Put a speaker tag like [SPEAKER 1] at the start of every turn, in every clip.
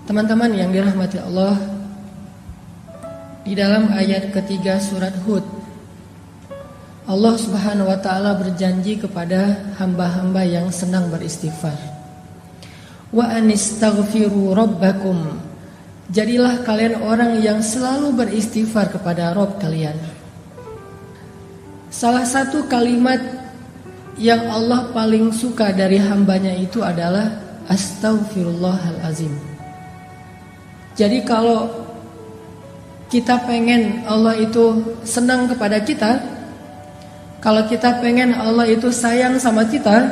[SPEAKER 1] Teman-teman yang dirahmati Allah, di dalam ayat ketiga surat Hud, Allah Subhanahu wa ta'ala berjanji kepada hamba-hamba yang senang beristighfar. Wa anistaghfiru rabbakum. Jadilah kalian orang yang selalu beristighfar kepada Rabb kalian. Salah satu kalimat yang Allah paling suka dari hambanya itu adalah astaghfirullahalazim. Jadi kalau kita pengen Allah itu senang kepada kita, kalau kita pengen Allah itu sayang sama kita,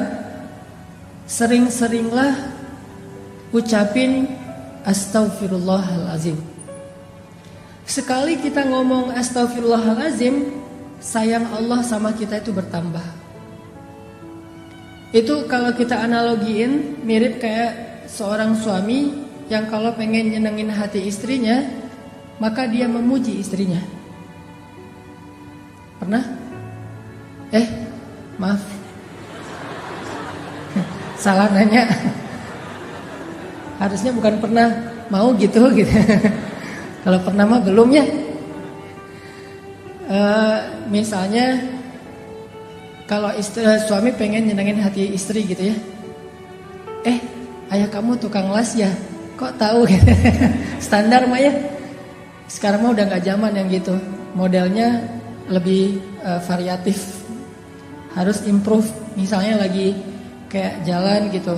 [SPEAKER 1] sering-seringlah ucapin astaghfirullahalazim. Sekali kita ngomong astaghfirullahalazim, sayang Allah sama kita itu bertambah. Itu kalau kita analogiin mirip kayak seorang suami yang kalau pengen nyenengin hati istrinya, maka dia memuji istrinya. Pernah? Maaf, salah nanya. Harusnya bukan pernah, mau gitu. Kalau pernah mah belum ya. Misalnya kalau suami pengen nyenengin hati istri gitu ya. Ayah kamu tukang las ya? Kok tahu gitu. Standar mah ya. Sekarang mah udah gak zaman yang gitu. Modelnya lebih variatif. Harus improve. Misalnya lagi kayak jalan gitu,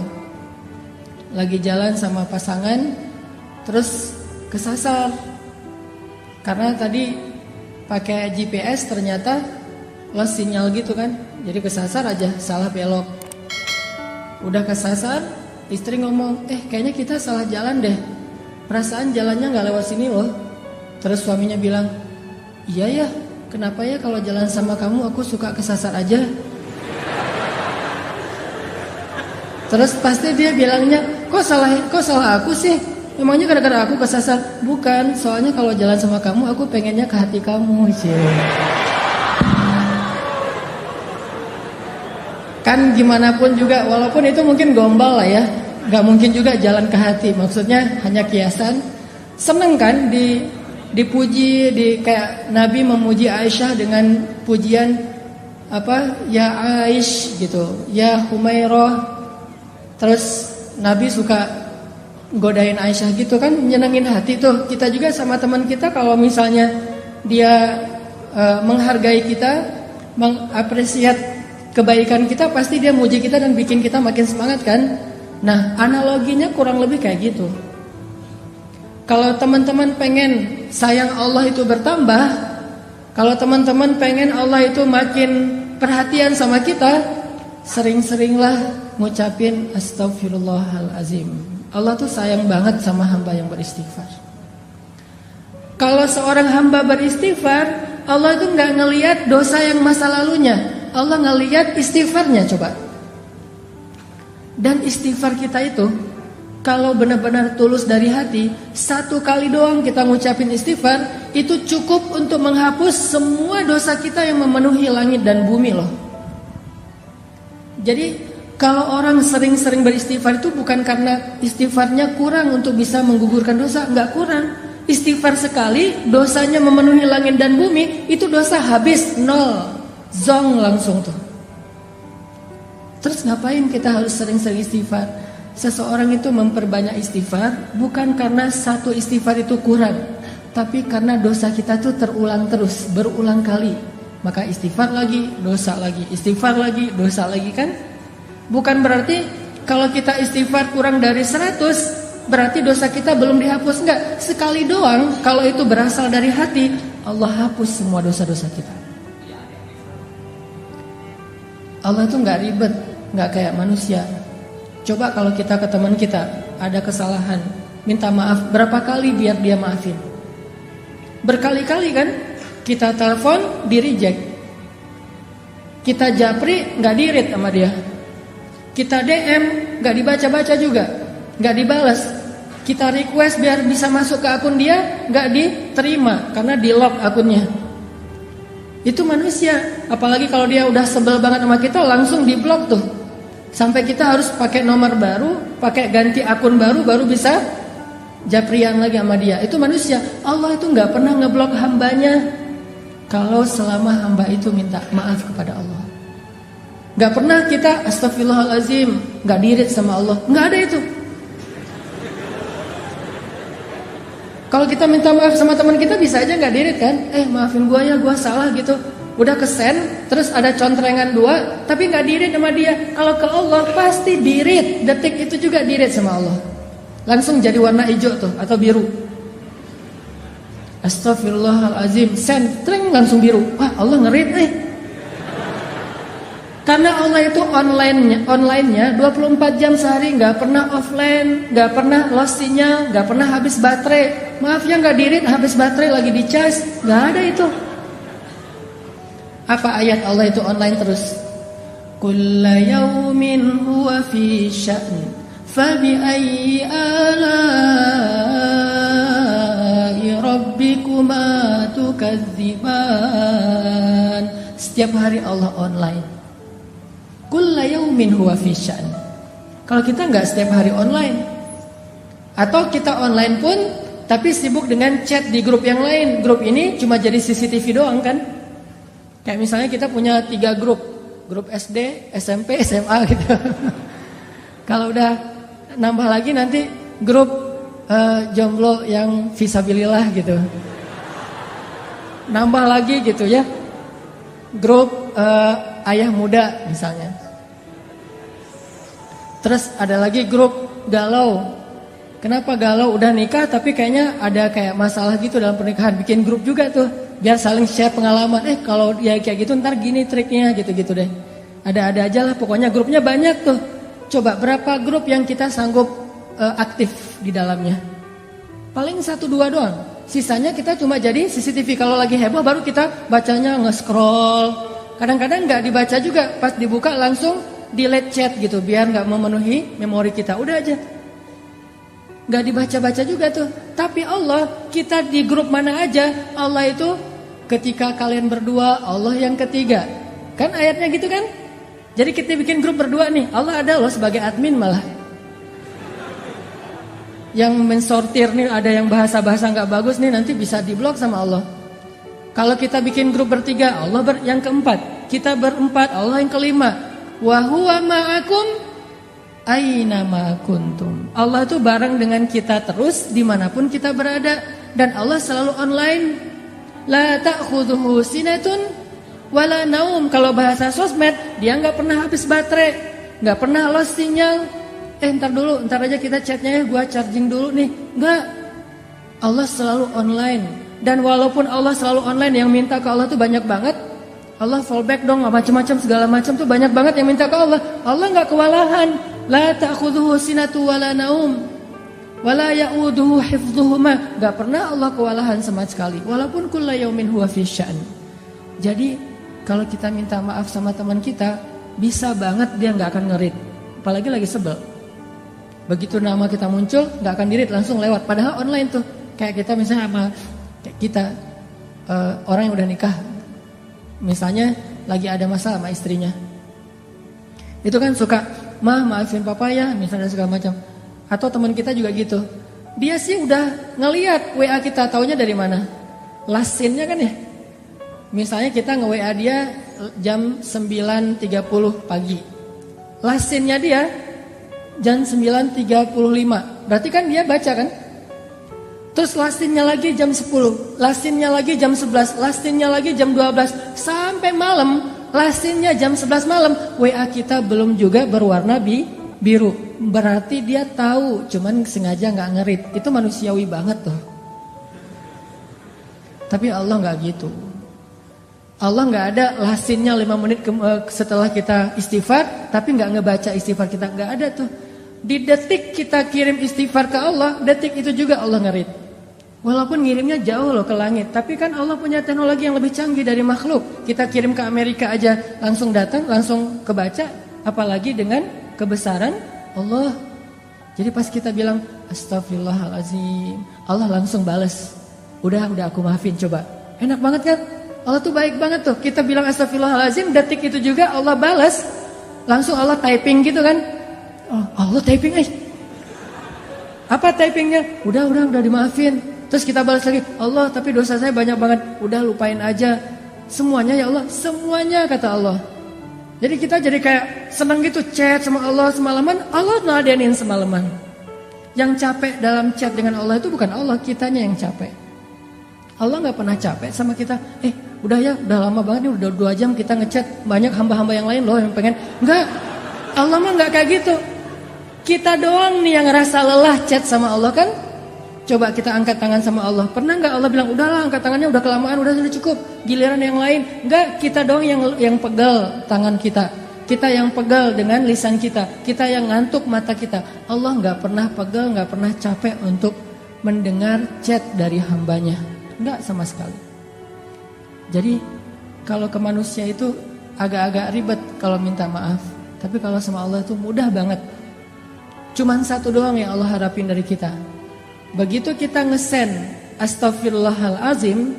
[SPEAKER 1] lagi jalan sama pasangan, terus kesasar karena tadi pakai GPS ternyata lost sinyal gitu kan. Jadi kesasar aja, salah belok. Udah kesasar, istri ngomong, kayaknya kita salah jalan deh, perasaan jalannya gak lewat sini loh. Terus suaminya bilang, iya ya, kenapa ya kalau jalan sama kamu aku suka kesasar aja. Terus pasti dia bilangnya, kok salah aku sih? Emangnya gara-gara aku kesasar? Bukan, soalnya kalau jalan sama kamu aku pengennya ke hati kamu. Kan gimana pun juga, walaupun itu mungkin gombal lah ya, gak mungkin juga jalan ke hati. Maksudnya hanya kiasan. Seneng kan dipuji, kayak Nabi memuji Aisyah dengan pujian apa? Ya Aish gitu, ya Humairah. Terus Nabi suka godain Aisyah gitu kan, nyenengin hati tuh. Kita juga sama teman kita kalau misalnya dia menghargai kita, mengapresiat kebaikan kita, pasti dia muji kita dan bikin kita makin semangat kan. Nah, analoginya kurang lebih kayak gitu. Kalau teman-teman pengen sayang Allah itu bertambah, kalau teman-teman pengen Allah itu makin perhatian sama kita, sering-seringlah ngucapin astaghfirullahalazim. Allah tuh sayang banget sama hamba yang beristighfar. Kalau seorang hamba beristighfar, Allah itu gak ngelihat dosa yang masa lalunya, Allah ngelihat istighfarnya. Coba. Dan istighfar kita itu kalau benar-benar tulus dari hati, satu kali doang kita ngucapin istighfar, itu cukup untuk menghapus semua dosa kita yang memenuhi langit dan bumi loh. Jadi kalau orang sering-sering beristighfar itu bukan karena istighfarnya kurang untuk bisa menggugurkan dosa, enggak kurang. Istighfar sekali, dosanya memenuhi langit dan bumi, itu dosa habis, nol, zong langsung tuh. Terus ngapain kita harus sering-sering istighfar? Seseorang itu memperbanyak istighfar bukan karena satu istighfar itu kurang, tapi karena dosa kita tuh terulang terus, berulang kali. Maka istighfar lagi, dosa lagi, istighfar lagi, dosa lagi kan? Bukan berarti kalau kita istighfar kurang dari 100, berarti dosa kita belum dihapus. Enggak, sekali doang. Kalau itu berasal dari hati, Allah hapus semua dosa-dosa kita. Allah itu enggak ribet, enggak kayak manusia. Coba kalau kita ke teman kita ada kesalahan, minta maaf berapa kali biar dia maafin? Berkali-kali kan? Kita telepon, di reject. Kita japri, enggak di-read sama dia. Kita DM, gak dibaca-baca juga, gak dibalas. Kita request biar bisa masuk ke akun dia, gak diterima karena di lock akunnya. Itu manusia. Apalagi kalau dia udah sebel banget sama kita, langsung di blok tuh. Sampai kita harus pakai nomor baru, pakai ganti akun baru, baru bisa japrian lagi sama dia. Itu manusia. Allah itu nggak pernah ngeblok hambanya kalau selama hamba itu minta maaf kepada Allah. Nggak pernah kita astagfirullahalazim nggak dirit sama Allah. Nggak ada itu. Kalau kita minta maaf sama teman kita bisa aja nggak dirit kan? Maafin gua ya, gua salah gitu. Udah kesen, terus ada contrengan 2, tapi nggak dirit sama dia. Kalau ke Allah pasti dirit. Detik itu juga dirit sama Allah. Langsung jadi warna hijau tuh atau biru. Astagfirullahalazim, sentring langsung biru. Wah, Allah ngerit nih. Karena Allah itu online-nya 24 jam sehari, nggak pernah offline, nggak pernah lost sinyal, nggak pernah habis baterai. Maaf ya nggak dirit, habis baterai lagi dicas, nggak ada itu. Apa ayat Allah itu online terus? Kulla yaumin huwa fi sya'n, fabi ayyi ala'i rabbikuma tukadziban. Setiap hari Allah online. Kulla yaumin huwa fi sya'n. Kalau kita nggak setiap hari online, atau kita online pun tapi sibuk dengan chat di grup yang lain. Grup ini cuma jadi CCTV doang kan? Kayak misalnya kita punya 3 grup SD, SMP, SMA gitu. Kalau udah nambah lagi nanti grup jomblo yang fisabilillah gitu. Nambah lagi gitu ya. Grup ayah muda misalnya. Terus ada lagi grup galau. Kenapa galau? Udah nikah tapi kayaknya ada kayak masalah gitu dalam pernikahan. Bikin grup juga tuh biar saling share pengalaman. Kalau ya kayak gitu ntar gini triknya gitu-gitu deh. Ada-ada aja lah pokoknya grupnya banyak tuh. Coba berapa grup yang kita sanggup aktif di dalamnya? Paling 1-2 doang. Sisanya kita cuma jadi CCTV. Kalau lagi heboh baru kita bacanya nge-scroll. Kadang-kadang nggak dibaca juga, pas dibuka langsung delete chat gitu, biar nggak memenuhi memori kita. Udah aja, nggak dibaca-baca juga tuh. Tapi Allah, kita di grup mana aja, Allah itu ketika kalian berdua, Allah yang ketiga. Kan ayatnya gitu kan? Jadi kita bikin grup berdua nih, Allah ada loh sebagai admin malah. Yang mensortir nih, ada yang bahasa-bahasa nggak bagus nih, nanti bisa diblok sama Allah. Kalau kita bikin grup bertiga, Allah yang keempat. Kita berempat, Allah yang kelima. Wa huwa ma'akum aina ma kuntum. Allah itu bareng dengan kita terus dimanapun kita berada. Dan Allah selalu online. La ta'khudhuhu sinatun wala naum. Kalau bahasa sosmed, dia nggak pernah habis baterai, nggak pernah lost sinyal. Ntar aja kita chatnya ya, gua charging dulu nih. Nggak. Allah selalu online. Dan walaupun Allah selalu online, yang minta ke Allah tuh banyak banget. Allah fallback dong, macam-macam segala macam tuh banyak banget yang minta ke Allah. Allah nggak kewalahan. La ta'khudhuhu sinatu wala naum wala ya'uduhu hifdhuhuma. Nggak pernah Allah kewalahan sama sekali. Walaupun kulla yaumin huwa fi sya'n. Jadi kalau kita minta maaf sama teman kita, bisa banget dia nggak akan ngerit. Apalagi lagi sebel. Begitu nama kita muncul, nggak akan dirit, langsung lewat. Padahal online tuh. Kayak kita misalnya sama kita orang yang udah nikah, misalnya lagi ada masalah sama istrinya, itu kan suka maafin papa ya misalnya segala macam. Atau teman kita juga gitu, dia sih udah ngelihat WA kita, taunya dari mana? Last scene-nya kan ya. Misalnya kita nge-WA dia jam 9.30 pagi, last scene-nya dia jam 9.35, berarti kan dia baca kan. Terus lastinnya lagi jam 10, lastinnya lagi jam 11, lastinnya lagi jam 12, sampai malam, lastinnya jam 11 malam, WA kita belum juga berwarna biru. Berarti dia tahu, cuman sengaja nggak ngerit. Itu manusiawi banget tuh. Tapi Allah nggak gitu. Allah nggak ada lastinnya 5 menit setelah kita istighfar, tapi nggak ngebaca istighfar kita, nggak ada tuh. Di detik kita kirim istighfar ke Allah, detik itu juga Allah ngerit. Walaupun ngirimnya jauh loh ke langit, tapi kan Allah punya teknologi yang lebih canggih dari makhluk. Kita kirim ke Amerika aja langsung datang, langsung kebaca, apalagi dengan kebesaran Allah. Jadi pas kita bilang astagfirullahalazim, Allah langsung balas. Udah aku maafin, coba. Enak banget kan? Allah tuh baik banget tuh. Kita bilang astagfirullahalazim, detik itu juga Allah balas. Langsung Allah typing gitu kan? Oh, Allah typing Apa typingnya? Udah dimaafin. Terus kita balas lagi, Allah tapi dosa saya banyak banget. Udah lupain aja. Semuanya ya Allah, semuanya kata Allah. Jadi kita jadi kayak senang gitu chat sama Allah semalaman. Allah ngeladenin semalaman. Yang capek dalam chat dengan Allah itu bukan Allah, kitanya yang capek. Allah gak pernah capek sama kita. Udah ya, udah lama banget nih, udah 2 jam kita ngechat. Banyak hamba-hamba yang lain loh yang pengen. Enggak, Allah mah gak kayak gitu. Kita doang nih yang ngerasa lelah chat sama Allah kan. Coba kita angkat tangan sama Allah. Pernah gak Allah bilang, udahlah angkat tangannya udah kelamaan, udah cukup. Giliran yang lain. Enggak, kita doang yang pegal tangan kita. Kita yang pegal dengan lisan kita. Kita yang ngantuk mata kita. Allah gak pernah pegal, gak pernah capek untuk mendengar chat dari hambanya. Enggak sama sekali. Jadi kalau ke manusia itu agak-agak ribet kalau minta maaf. Tapi kalau sama Allah itu mudah banget. Cuman satu doang yang Allah harapin dari kita. Begitu kita ngesen Astaghfirullahalazim,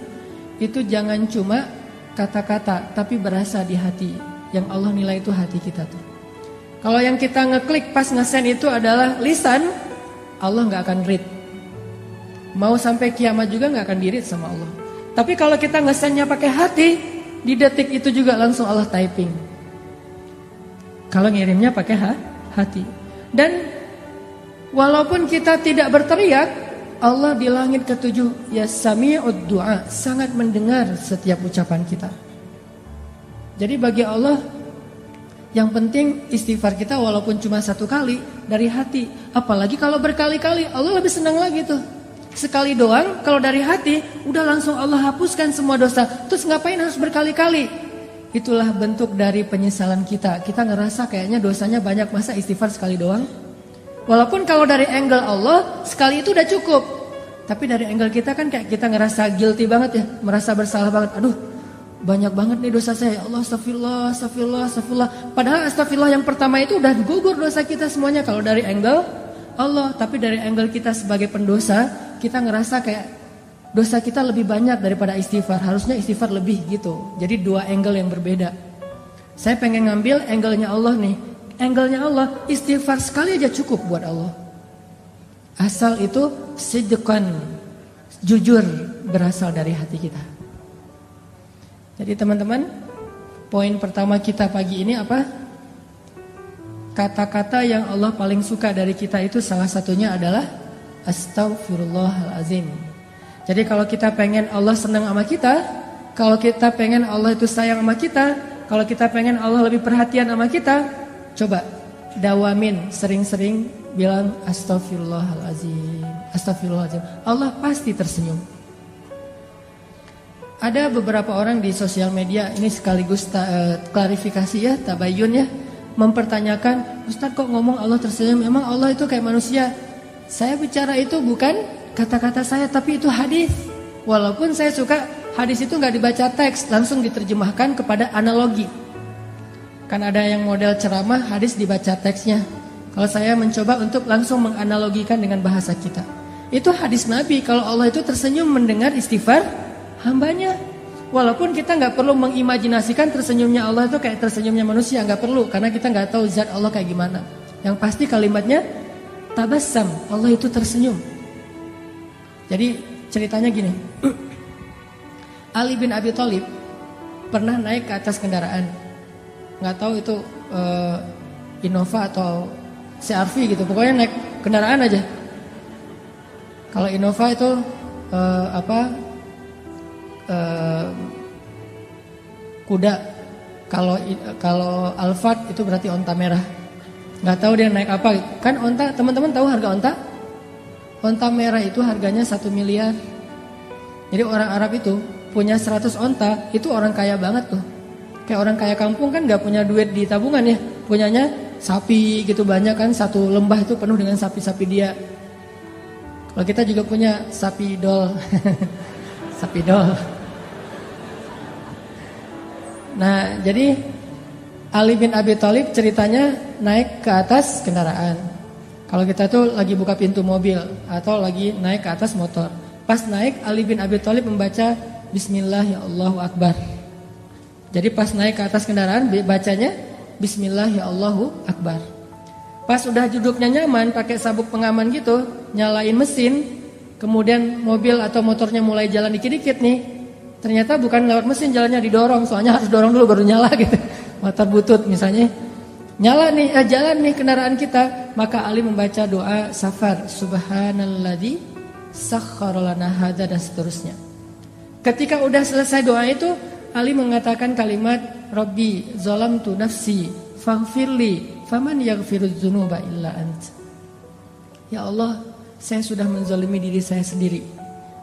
[SPEAKER 1] itu jangan cuma kata-kata tapi berasa di hati. Yang Allah nilai itu hati kita tuh. Kalau yang kita ngeklik pas ngesen itu adalah lisan, Allah gak akan read. Mau sampai kiamat juga gak akan di-read sama Allah. Tapi kalau kita ngesennya pakai hati, di detik itu juga langsung Allah typing. Kalau ngirimnya pakai hati. Dan walaupun kita tidak berteriak, Allah di langit ke-7 ya sami'ud du'a, sangat mendengar setiap ucapan kita. Jadi bagi Allah yang penting istighfar kita walaupun cuma 1 kali dari hati. Apalagi kalau berkali-kali, Allah lebih senang lagi tuh. Sekali doang kalau dari hati udah langsung Allah hapuskan semua dosa. Terus ngapain harus berkali-kali? Itulah bentuk dari penyesalan kita. Kita ngerasa kayaknya dosanya banyak, masa istighfar sekali doang? Walaupun kalau dari angle Allah sekali itu udah cukup. Tapi dari angle kita kan kayak kita ngerasa guilty banget ya, merasa bersalah banget. Aduh, banyak banget nih dosa saya. Ya Allah, astagfirullah. Padahal astagfirullah yang pertama itu udah gugur dosa kita semuanya kalau dari angle Allah. Tapi dari angle kita sebagai pendosa, kita ngerasa kayak dosa kita lebih banyak daripada istighfar. Harusnya istighfar lebih gitu. Jadi 2 angle yang berbeda. Saya pengen ngambil angle-nya Allah nih. Angle-nya Allah, istighfar sekali aja cukup buat Allah. Asal itu sidqan, jujur, berasal dari hati kita. Jadi teman-teman, poin pertama kita pagi ini apa? Kata-kata yang Allah paling suka dari kita itu salah satunya adalah Astaghfirullahalazim. Jadi kalau kita pengen Allah senang sama kita, kalau kita pengen Allah itu sayang sama kita, kalau kita pengen Allah lebih perhatian sama kita, coba dawamin sering-sering bilang Astaghfirullahalazim, Astaghfirullahalazim. Allah pasti tersenyum. Ada beberapa orang di sosial media, ini sekaligus klarifikasi ya, tabayun ya, mempertanyakan, Ustaz kok ngomong Allah tersenyum, emang Allah itu kayak manusia? Saya bicara itu bukan kata-kata saya, tapi itu hadis. Walaupun saya suka hadis itu gak dibaca teks, langsung diterjemahkan kepada analogi. Kan ada yang model ceramah, hadis dibaca teksnya. Kalau saya mencoba untuk langsung menganalogikan dengan bahasa kita. Itu hadis Nabi, kalau Allah itu tersenyum mendengar istighfar hambanya. Walaupun kita gak perlu mengimajinasikan tersenyumnya Allah itu kayak tersenyumnya manusia, gak perlu. Karena kita gak tahu zat Allah kayak gimana. Yang pasti kalimatnya tabassam, Allah itu tersenyum. Jadi ceritanya gini. Ali bin Abi Thalib pernah naik ke atas kendaraan. Nggak tahu itu Innova atau CR-V gitu, pokoknya naik kendaraan aja. Kalau Innova itu kuda, kalau Alphard itu berarti onta merah. Nggak tahu dia naik apa. Kan onta, teman-teman tahu harga onta? Onta merah itu harganya 1 miliar. Jadi orang Arab itu punya 100 onta, itu orang kaya banget tuh. Kayak orang kaya kampung kan gak punya duit di tabungan ya. Punyanya sapi gitu banyak kan. Satu lembah itu penuh dengan sapi-sapi dia. Kalau kita juga punya sapi dol. Sapi dol. Nah jadi Ali bin Abi Thalib ceritanya naik ke atas kendaraan. Kalau kita tuh lagi buka pintu mobil atau lagi naik ke atas motor. Pas naik Ali bin Abi Thalib membaca Bismillah ya Allahu Akbar. Jadi pas naik ke atas kendaraan bacanya Bismillah ya Allahu Akbar. Pas udah duduknya nyaman, pakai sabuk pengaman gitu, nyalain mesin, kemudian mobil atau motornya mulai jalan dikit-dikit nih. Ternyata bukan lewat mesin jalannya, didorong, soalnya harus dorong dulu baru nyala gitu. Motor butut misalnya. Nyala nih, jalan nih kendaraan kita, maka Ali membaca doa safar, subhanalladzi sakhkhara lana hadza dan seterusnya. Ketika udah selesai doa itu, Ali mengatakan kalimat Rabbi zalamtu nafsi faghfirli faman yaghfirudz dzunuba illa anta. Ya Allah, saya sudah menzalimi diri saya sendiri.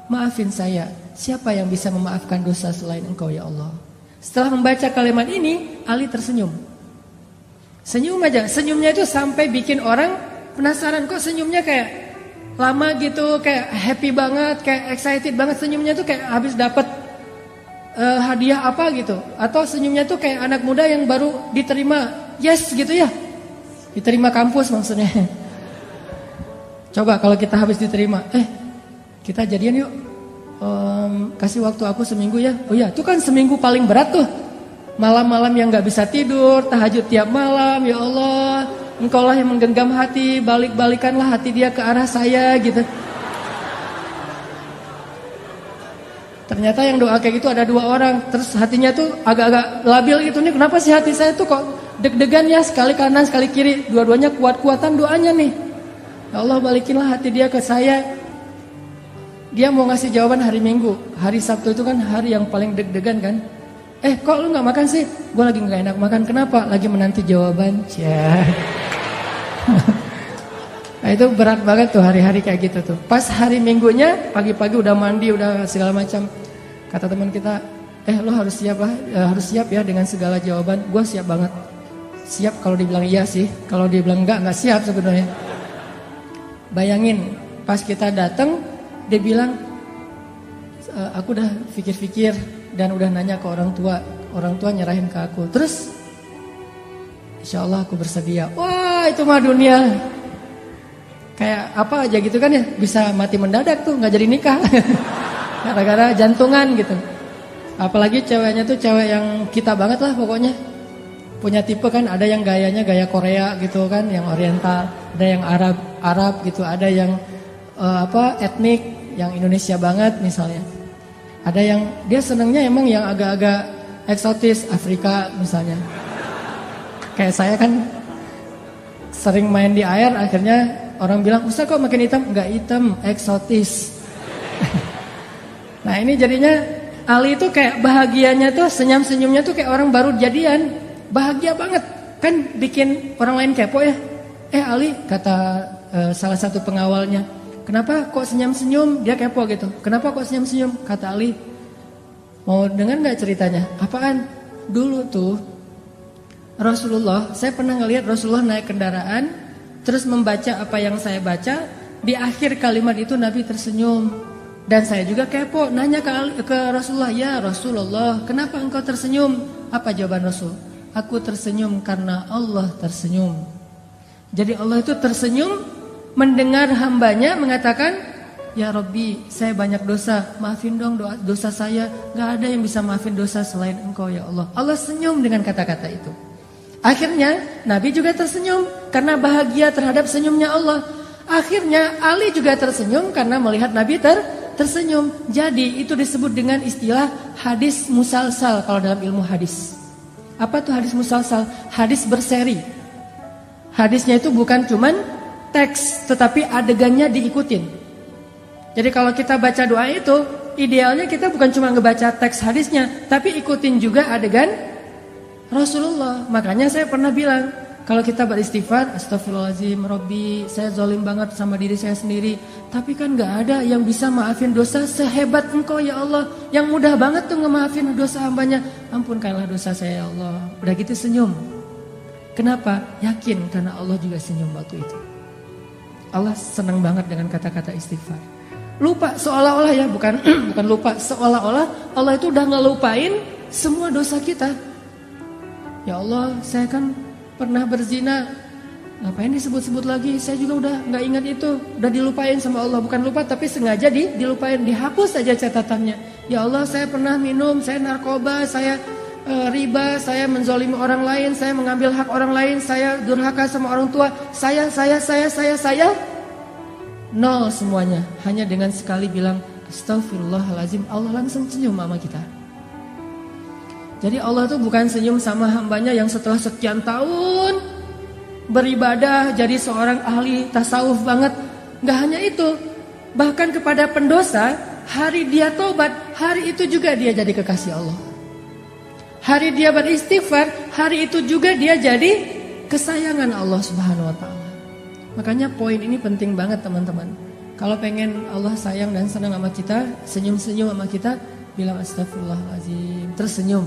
[SPEAKER 1] Maafin saya. Siapa yang bisa memaafkan dosa selain Engkau ya Allah? Setelah membaca kalimat ini, Ali tersenyum. Senyum aja. Senyumnya itu sampai bikin orang penasaran, kok senyumnya kayak lama gitu, kayak happy banget, kayak excited banget. Senyumnya tuh kayak habis dapat hadiah apa gitu. Atau senyumnya tuh kayak anak muda yang baru diterima yes gitu ya. Diterima kampus maksudnya. Coba kalau kita habis diterima, kita jadian yuk. Kasih waktu aku seminggu ya. Oh ya, itu kan seminggu paling berat tuh. Malam-malam yang gak bisa tidur, tahajud tiap malam. Ya Allah, Engkau lah yang menggenggam hati, balik-balikanlah hati dia ke arah saya gitu. Ternyata yang doa kayak gitu ada 2 orang. Terus hatinya tuh agak-agak labil gitu nih. Kenapa sih hati saya tuh kok deg-degan ya, sekali kanan sekali kiri, dua-duanya kuat-kuatan doanya nih. Ya Allah, balikinlah hati dia ke saya. Dia mau ngasih jawaban hari Minggu. Hari Sabtu itu kan hari yang paling deg-degan kan. Kok lu gak makan sih? Gue lagi gak enak makan. Kenapa? Lagi menanti jawaban. Nah itu berat banget tuh hari-hari kayak gitu tuh. Pas hari Minggunya, pagi-pagi udah mandi, udah segala macam. Kata teman kita, lu harus siap lah, harus siap ya dengan segala jawaban. Gue siap banget. Siap kalau dibilang iya sih. Kalau dibilang enggak siap sebenarnya. Bayangin, pas kita datang, dia bilang, aku udah pikir-pikir dan udah nanya ke orang tua nyerahin ke aku. Terus, insya Allah aku bersedia. Wah itu mah dunia, kayak apa aja gitu kan ya, bisa mati mendadak tuh, nggak jadi nikah, gara-gara jantungan gitu. Apalagi ceweknya tuh cewek yang kita banget lah pokoknya. Punya tipe kan, ada yang gayanya gaya Korea gitu kan, yang oriental, ada yang Arab gitu, ada yang etnik yang Indonesia banget misalnya. Ada yang dia senengnya emang yang agak-agak eksotis, Afrika misalnya. Kayak saya kan sering main di air, akhirnya orang bilang, "Ustaz kok makin hitam?" Enggak hitam, eksotis. Nah ini jadinya Ali itu kayak bahagianya tuh, senyum-senyumnya tuh kayak orang baru jadian. Bahagia banget. Kan bikin orang lain kepo ya. Ali, kata salah satu pengawalnya, kenapa kok senyum-senyum? Dia kepo gitu. Kenapa kok senyum-senyum? Kata Ali, mau dengar gak ceritanya? Apaan? Dulu tuh Rasulullah, saya pernah ngelihat Rasulullah naik kendaraan, terus membaca apa yang saya baca. Di akhir kalimat itu Nabi tersenyum. Dan saya juga kepo, nanya ke Rasulullah, ya Rasulullah, kenapa engkau tersenyum? Apa jawaban Rasul? Aku tersenyum karena Allah tersenyum. Jadi Allah itu tersenyum mendengar hambanya mengatakan, ya Rabbi, saya banyak dosa, maafin dong dosa saya. Gak ada yang bisa maafin dosa selain Engkau ya Allah. Allah senyum dengan kata-kata itu. Akhirnya Nabi juga tersenyum karena bahagia terhadap senyumnya Allah. Akhirnya Ali juga tersenyum karena melihat Nabi tersenyum. Jadi itu disebut dengan istilah hadis musalsal kalau dalam ilmu hadis. Apa tuh hadis musalsal? Hadis berseri. Hadisnya itu bukan cuman teks, tetapi adegannya diikutin. Jadi kalau kita baca doa itu, idealnya kita bukan cuma ngebaca teks hadisnya, tapi ikutin juga adegan Rasulullah. Makanya saya pernah bilang, kalau kita beristighfar, astagfirullahaladzim, Rabbi, saya zalim banget sama diri saya sendiri. Tapi kan gak ada yang bisa maafin dosa sehebat Engkau ya Allah. Yang mudah banget tuh ngemaafin dosa hambanya. Ampunkanlah dosa saya ya Allah. Udah gitu senyum. Kenapa? Yakin karena Allah juga senyum waktu itu. Allah senang banget dengan kata-kata istighfar. Lupa seolah-olah ya, bukan lupa, seolah-olah Allah itu udah ngelupain semua dosa kita. Ya Allah, saya kan pernah berzina, ngapain disebut-sebut lagi? Saya juga udah nggak ingat itu, udah dilupain sama Allah. Bukan lupa, tapi sengaja dilupain, dihapus saja catatannya. Ya Allah, saya pernah minum, saya narkoba, saya riba, saya menzalimi orang lain, saya mengambil hak orang lain, saya durhaka sama orang tua, saya. Nol semuanya. Hanya dengan sekali bilang Astaghfirullahaladzim, Allah langsung senyum sama kita. Jadi Allah tuh bukan senyum sama hambanya yang setelah sekian tahun beribadah jadi seorang ahli tasawuf banget. Gak hanya itu, bahkan kepada pendosa, hari dia tobat, hari itu juga dia jadi kekasih Allah. Hari dia beristighfar, hari itu juga dia jadi kesayangan Allah Subhanahu wa taala. Makanya poin ini penting banget teman-teman. Kalau pengen Allah sayang dan senang sama kita, senyum-senyum sama kita, bilang astagfirullahaladzim, terus senyum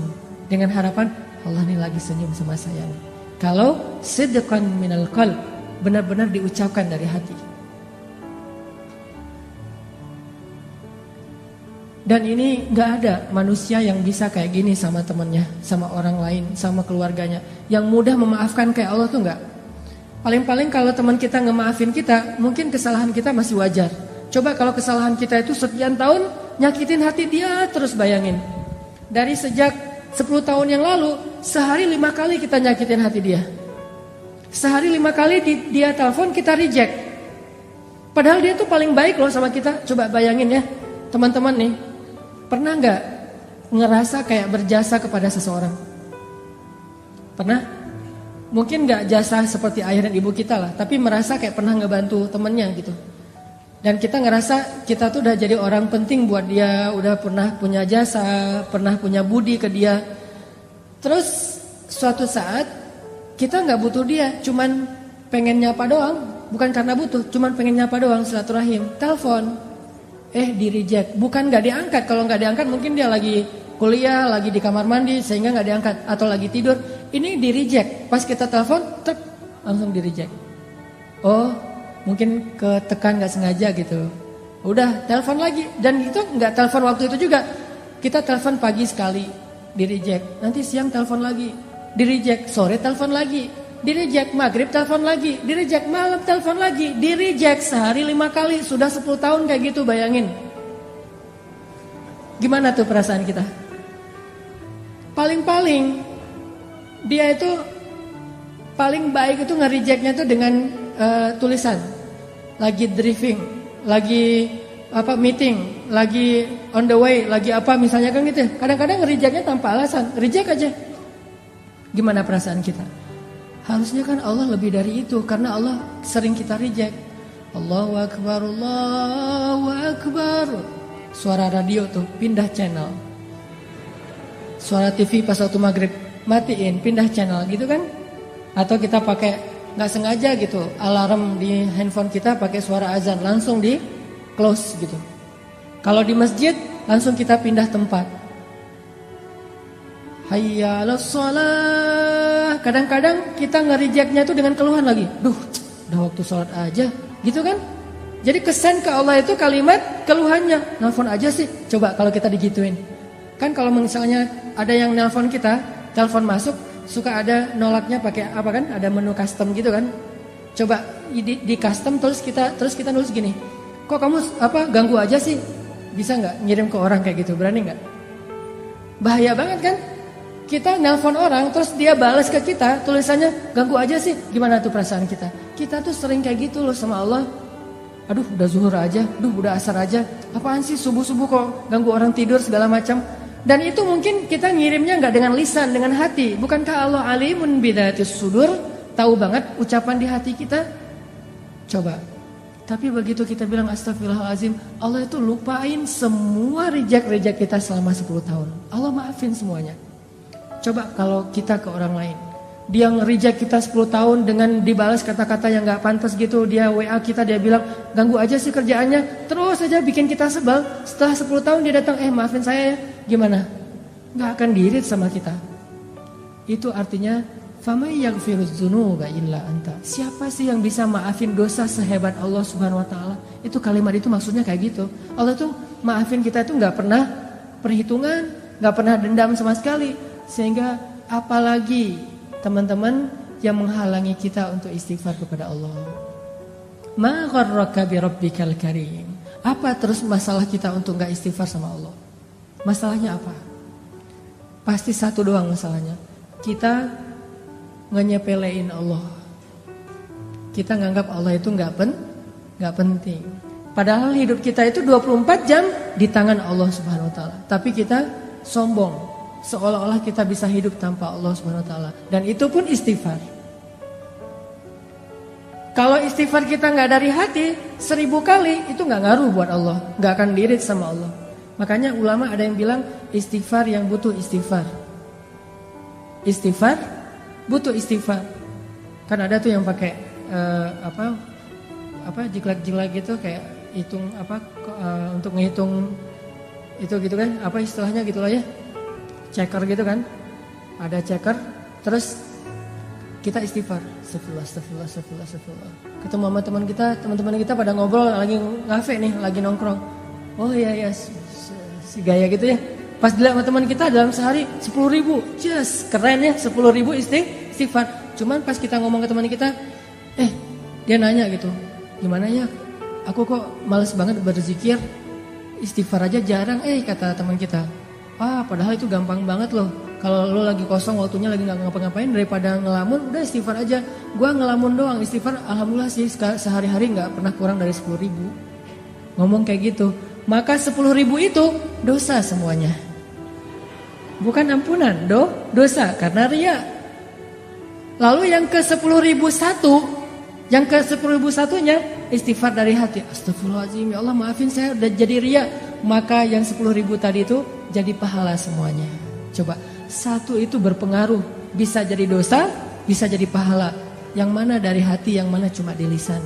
[SPEAKER 1] dengan harapan Allah nih lagi senyum sama saya nih. Kalau sidqan minal qalb, benar-benar diucapkan dari hati. Dan ini gak ada manusia yang bisa kayak gini sama temannya, sama orang lain, sama keluarganya. Yang mudah memaafkan kayak Allah tuh gak. Paling-paling kalau teman kita ngemaafin kita, mungkin kesalahan kita masih wajar. Coba kalau kesalahan kita itu sekian tahun, nyakitin hati dia terus, bayangin. Dari sejak 10 tahun yang lalu, sehari 5 kali kita nyakitin hati dia. Sehari 5 kali dia telepon, kita reject. Padahal dia tuh paling baik loh sama kita. Coba bayangin ya, teman-teman nih. Pernah gak ngerasa kayak berjasa kepada seseorang? Pernah? Mungkin gak jasa seperti ayah dan ibu kita lah, tapi merasa kayak pernah ngebantu temennya gitu. Dan kita ngerasa kita tuh udah jadi orang penting buat dia, udah pernah punya jasa, pernah punya budi ke dia. Terus suatu saat kita gak butuh dia, cuman pengen nyapa doang. Bukan karena butuh, cuman pengen nyapa doang, silaturahim. Telepon. Di reject, bukan gak diangkat. Kalau gak diangkat mungkin dia lagi kuliah, lagi di kamar mandi sehingga gak diangkat, atau lagi tidur. Ini di reject. Pas kita telepon, langsung di reject. Oh, mungkin ketekan gak sengaja gitu. Udah telepon lagi. Dan itu gak telepon waktu itu juga. Kita telepon pagi sekali, di reject. Nanti siang telepon lagi, di reject. Sore telepon lagi, di reject. Maghrib telepon lagi, di reject. Malam telepon lagi, di reject. Sehari 5 kali, sudah 10 tahun kayak gitu, bayangin. Gimana tuh perasaan kita? Paling-paling dia itu paling baik itu nge-rejectnya tuh dengan tulisan. Lagi driving, lagi meeting, lagi on the way, lagi apa misalnya kan gitu. Kadang-kadang nge-rejectnya tanpa alasan, reject aja. Gimana perasaan kita? Harusnya kan Allah lebih dari itu, karena Allah sering kita reject. Allahu Akbar, Allahu Akbar. Suara radio tuh pindah channel. Suara TV pas waktu maghrib matiin, pindah channel gitu kan. Atau kita pakai gak sengaja gitu, alarm di handphone kita pakai suara azan, langsung di close gitu. Kalau di masjid langsung kita pindah tempat. Hayya 'alas shalah. Kadang-kadang kita nge-rejectnya itu dengan keluhan lagi. Duh, udah waktu sholat aja, gitu kan? Jadi kesan ke Allah itu kalimat keluhannya. Nelfon aja sih. Coba kalau kita digituin. Kan kalau misalnya ada yang nelfon kita, telepon masuk, suka ada nolaknya pakai apa kan? Ada menu custom gitu kan? Coba di custom terus kita nulis gini. Kok kamu ganggu aja sih? Bisa nggak ngirim ke orang kayak gitu? Berani nggak? Bahaya banget kan? Kita nelpon orang terus dia balas ke kita tulisannya ganggu aja sih. Gimana tuh perasaan kita? Kita tuh sering kayak gitu loh sama Allah. Aduh udah zuhur aja, udah asar aja. Apaan sih subuh-subuh kok ganggu orang tidur segala macam. Dan itu mungkin kita ngirimnya gak dengan lisan, dengan hati. Bukankah Allah alimun bidatis sudur? Tahu banget ucapan di hati kita? Coba. Tapi begitu kita bilang astagfirullahaladzim, Allah itu lupain semua reject kita selama 10 tahun. Allah maafin semuanya. Coba kalau kita ke orang lain, dia nge-reject kita 10 tahun dengan dibalas kata-kata yang gak pantas gitu. Dia WA kita, dia bilang ganggu aja sih kerjaannya, terus aja bikin kita sebel. Setelah 10 tahun dia datang, maafin saya ya. Gimana? Gak akan diirit sama kita. Itu artinya famay yaghfiruz dzunuba illa anta. Siapa sih yang bisa maafin dosa sehebat Allah Subhanahu wa taala? Itu kalimat itu maksudnya kayak gitu. Allah tuh maafin kita itu gak pernah perhitungan, gak pernah dendam sama sekali. Sehingga apalagi teman-teman yang menghalangi kita untuk istighfar kepada Allah. Ma gharraka bi rabbikal karim. Apa terus masalah kita untuk enggak istighfar sama Allah? Masalahnya apa? Pasti satu doang masalahnya. Kita ngenyepelein Allah. Kita nganggap Allah itu nggak penting. Padahal hidup kita itu 24 jam di tangan Allah Subhanahu wa taala. Tapi kita sombong, seolah-olah kita bisa hidup tanpa Allah Subhanahu wa taala. Dan itu pun istighfar. Kalau istighfar kita nggak dari hati, 1000 kali itu nggak ngaruh buat Allah, nggak akan diirit sama Allah. Makanya ulama ada yang bilang istighfar yang butuh istighfar. Istighfar butuh istighfar. Kan ada tuh yang pakai jiklak-jiklak gitu kayak hitung untuk ngitung itu gitu kan, apa istilahnya gitulah ya. Checker gitu kan. Ada checker terus kita istighfar. Astagfirullah. Ketemu sama teman-teman kita pada ngobrol lagi ngafe nih, lagi nongkrong. Oh iya si gaya gitu ya. Pas dilihat sama teman kita dalam sehari 10.000. Just keren ya, 10.000 istighfar. Cuman pas kita ngomong ke teman kita, dia nanya gitu, gimana ya? Aku kok males banget berzikir, istighfar aja jarang, kata teman kita. Padahal itu gampang banget loh. Kalau lo lagi kosong waktunya lagi nggak ngapa-ngapain, daripada ngelamun, udah istighfar aja. Gua ngelamun doang, istighfar alhamdulillah sih sehari-hari nggak pernah kurang dari 10.000. Ngomong kayak gitu, maka 10.000 itu dosa semuanya. Bukan ampunan, dosa karena riya. Lalu yang ke 10.001, yang ke 10.001-nya istighfar dari hati. Astagfirullahaladzim, ya Allah maafin saya udah jadi riya. Maka yang 10.000 tadi itu jadi pahala semuanya. Coba, satu itu berpengaruh. Bisa jadi dosa, bisa jadi pahala. Yang mana dari hati, yang mana cuma di lisan.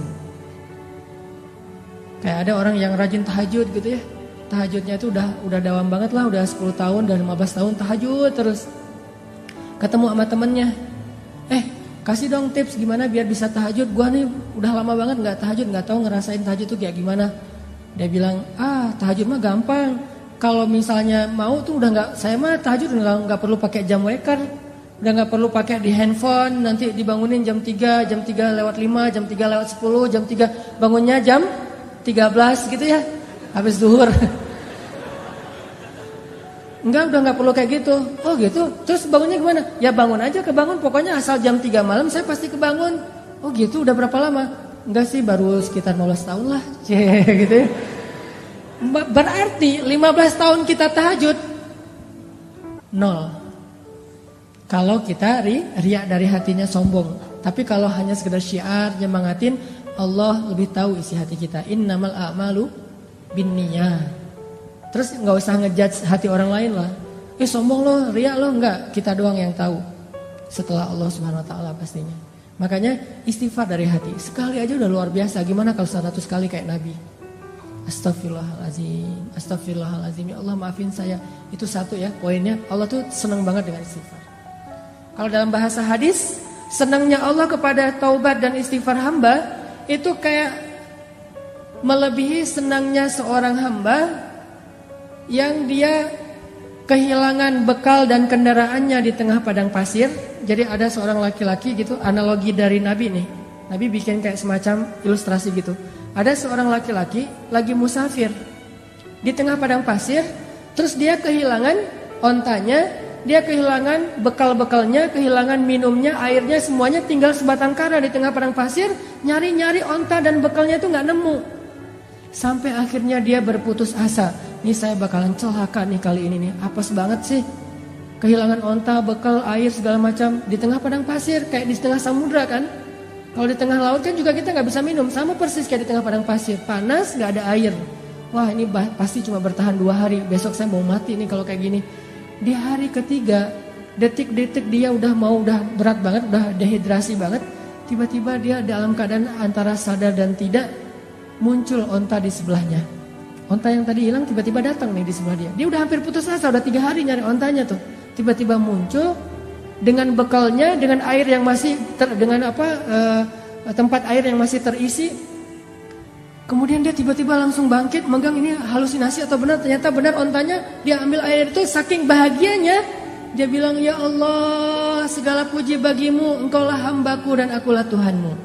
[SPEAKER 1] Kayak ada orang yang rajin tahajud gitu ya. Tahajudnya itu udah dawam banget lah, udah 10 tahun, udah 15 tahun tahajud terus. Ketemu sama temennya. Kasih dong tips gimana biar bisa tahajud. Gua nih udah lama banget gak tahajud, gak tahu ngerasain tahajud tuh kayak gimana. Dia bilang, tahajud mah gampang. Kalau misalnya mau tuh saya mah tahajud nggak perlu pakai jam waker, udah nggak perlu pakai di handphone. Nanti dibangunin jam 3 lewat 5, jam 3 lewat 10, jam 3 bangunnya jam 13 gitu ya, habis zuhur. Udah nggak perlu kayak gitu. Oh gitu. Terus bangunnya gimana? Ya bangun aja, kebangun. Pokoknya asal jam 3 malam saya pasti kebangun. Oh gitu. Udah berapa lama? Enggak sih, baru sekitar 15 tahun lah. Gitu ya. Berarti 15 tahun kita tahajud 0. Kalau kita riak dari hatinya sombong. Tapi kalau hanya sekedar syiar, nyemangatin, Allah lebih tahu isi hati kita. Innamal a'malu binniyat. Terus nggak usah ngejudge hati orang lain lah. Sombong lo, riak lo, enggak. Kita doang yang tahu. Setelah Allah Subhanahu Wa Taala pastinya. Makanya istighfar dari hati. Sekali aja udah luar biasa. Gimana kalau 100 kali kayak Nabi? Astagfirullahaladzim. Ya Allah maafin saya. Itu satu ya poinnya. Allah tuh senang banget dengan istighfar. Kalau dalam bahasa hadis, senangnya Allah kepada taubat dan istighfar hamba itu kayak melebihi senangnya seorang hamba yang dia kehilangan bekal dan kendaraannya di tengah padang pasir. Jadi ada seorang laki-laki gitu, analogi dari Nabi nih. Nabi bikin kayak semacam ilustrasi gitu. Ada seorang laki-laki lagi musafir di tengah padang pasir, terus dia kehilangan ontanya, dia kehilangan bekal-bekalnya, kehilangan minumnya, airnya, semuanya tinggal sebatang kara di tengah padang pasir. Nyari-nyari onta dan bekalnya itu nggak nemu. Sampai akhirnya dia berputus asa. Ini saya bakalan celaka nih kali ini nih. Apes banget sih. Kehilangan onta, bekal, air segala macam di tengah padang pasir, kayak di tengah samudra kan. Kalau di tengah laut kan juga kita nggak bisa minum, sama persis kayak di tengah padang pasir. Panas, nggak ada air. Wah ini pasti cuma bertahan 2 hari. Besok saya mau mati nih kalau kayak gini. Di hari ketiga, detik-detik dia udah berat banget, udah dehidrasi banget. Tiba-tiba dia dalam keadaan antara sadar dan tidak, muncul onta di sebelahnya. Onta yang tadi hilang tiba-tiba datang nih di sebelah dia. Dia udah hampir putus asa, udah 3 hari nyari ontanya tuh. Tiba-tiba muncul dengan bekalnya, dengan air yang masih tempat air yang masih terisi. Kemudian dia tiba-tiba langsung bangkit, megang ini halusinasi atau benar, ternyata benar ontanya. Dia ambil air itu, saking bahagianya dia bilang, ya Allah segala puji bagimu, engkaulah hambaku dan akulah Tuhanmu.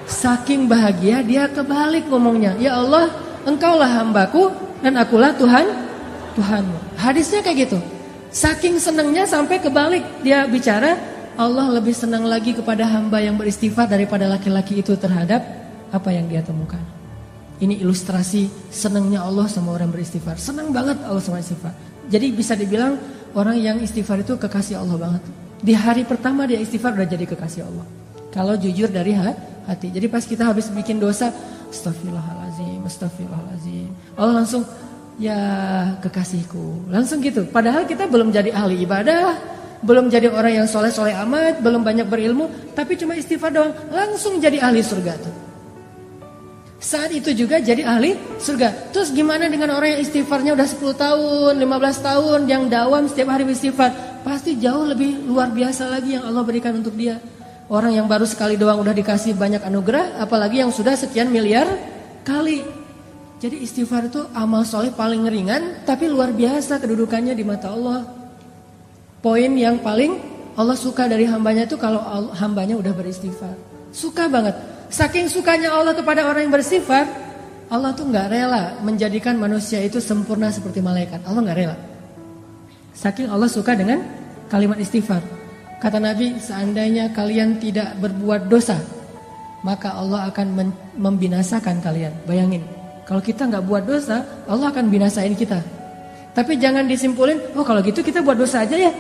[SPEAKER 1] Saking bahagia dia kebalik ngomongnya, ya Allah engkaulah hambaku dan akulah Tuhanmu. Hadisnya kayak gitu. Saking senangnya sampai kebalik dia bicara, Allah lebih senang lagi kepada hamba yang beristighfar daripada laki-laki itu terhadap apa yang dia temukan. Ini ilustrasi senangnya Allah sama orang beristighfar. Senang banget Allah sama istighfar. Jadi bisa dibilang orang yang istighfar itu kekasih Allah banget. Di hari pertama dia istighfar udah jadi kekasih Allah. Kalau jujur dari hati. Jadi pas kita habis bikin dosa, astagfirullahaladzim, astagfirullahaladzim, Allah langsung, ya kekasihku. Langsung gitu. Padahal kita belum jadi ahli ibadah, belum jadi orang yang soleh-soleh amat, belum banyak berilmu, tapi cuma istighfar doang, langsung jadi ahli surga tuh. Saat itu juga jadi ahli surga. Terus gimana dengan orang yang istighfarnya udah 10 tahun, 15 tahun, yang dawam setiap hari istighfar? Pasti jauh lebih luar biasa lagi yang Allah berikan untuk dia. Orang yang baru sekali doang udah dikasih banyak anugerah, apalagi yang sudah sekian miliar kali. Jadi istighfar itu amal soleh paling ringan, tapi luar biasa kedudukannya di mata Allah. Poin yang paling Allah suka dari hambanya itu kalau hambanya udah beristighfar. Suka banget. Saking sukanya Allah kepada orang yang beristighfar, Allah tuh gak rela menjadikan manusia itu sempurna seperti malaikat. Allah gak rela. Saking Allah suka dengan kalimat istighfar. Kata Nabi, seandainya kalian tidak berbuat dosa, maka Allah akan membinasakan kalian. Bayangin, kalau kita gak buat dosa, Allah akan binasain kita. Tapi jangan disimpulin, oh kalau gitu kita buat dosa aja ya.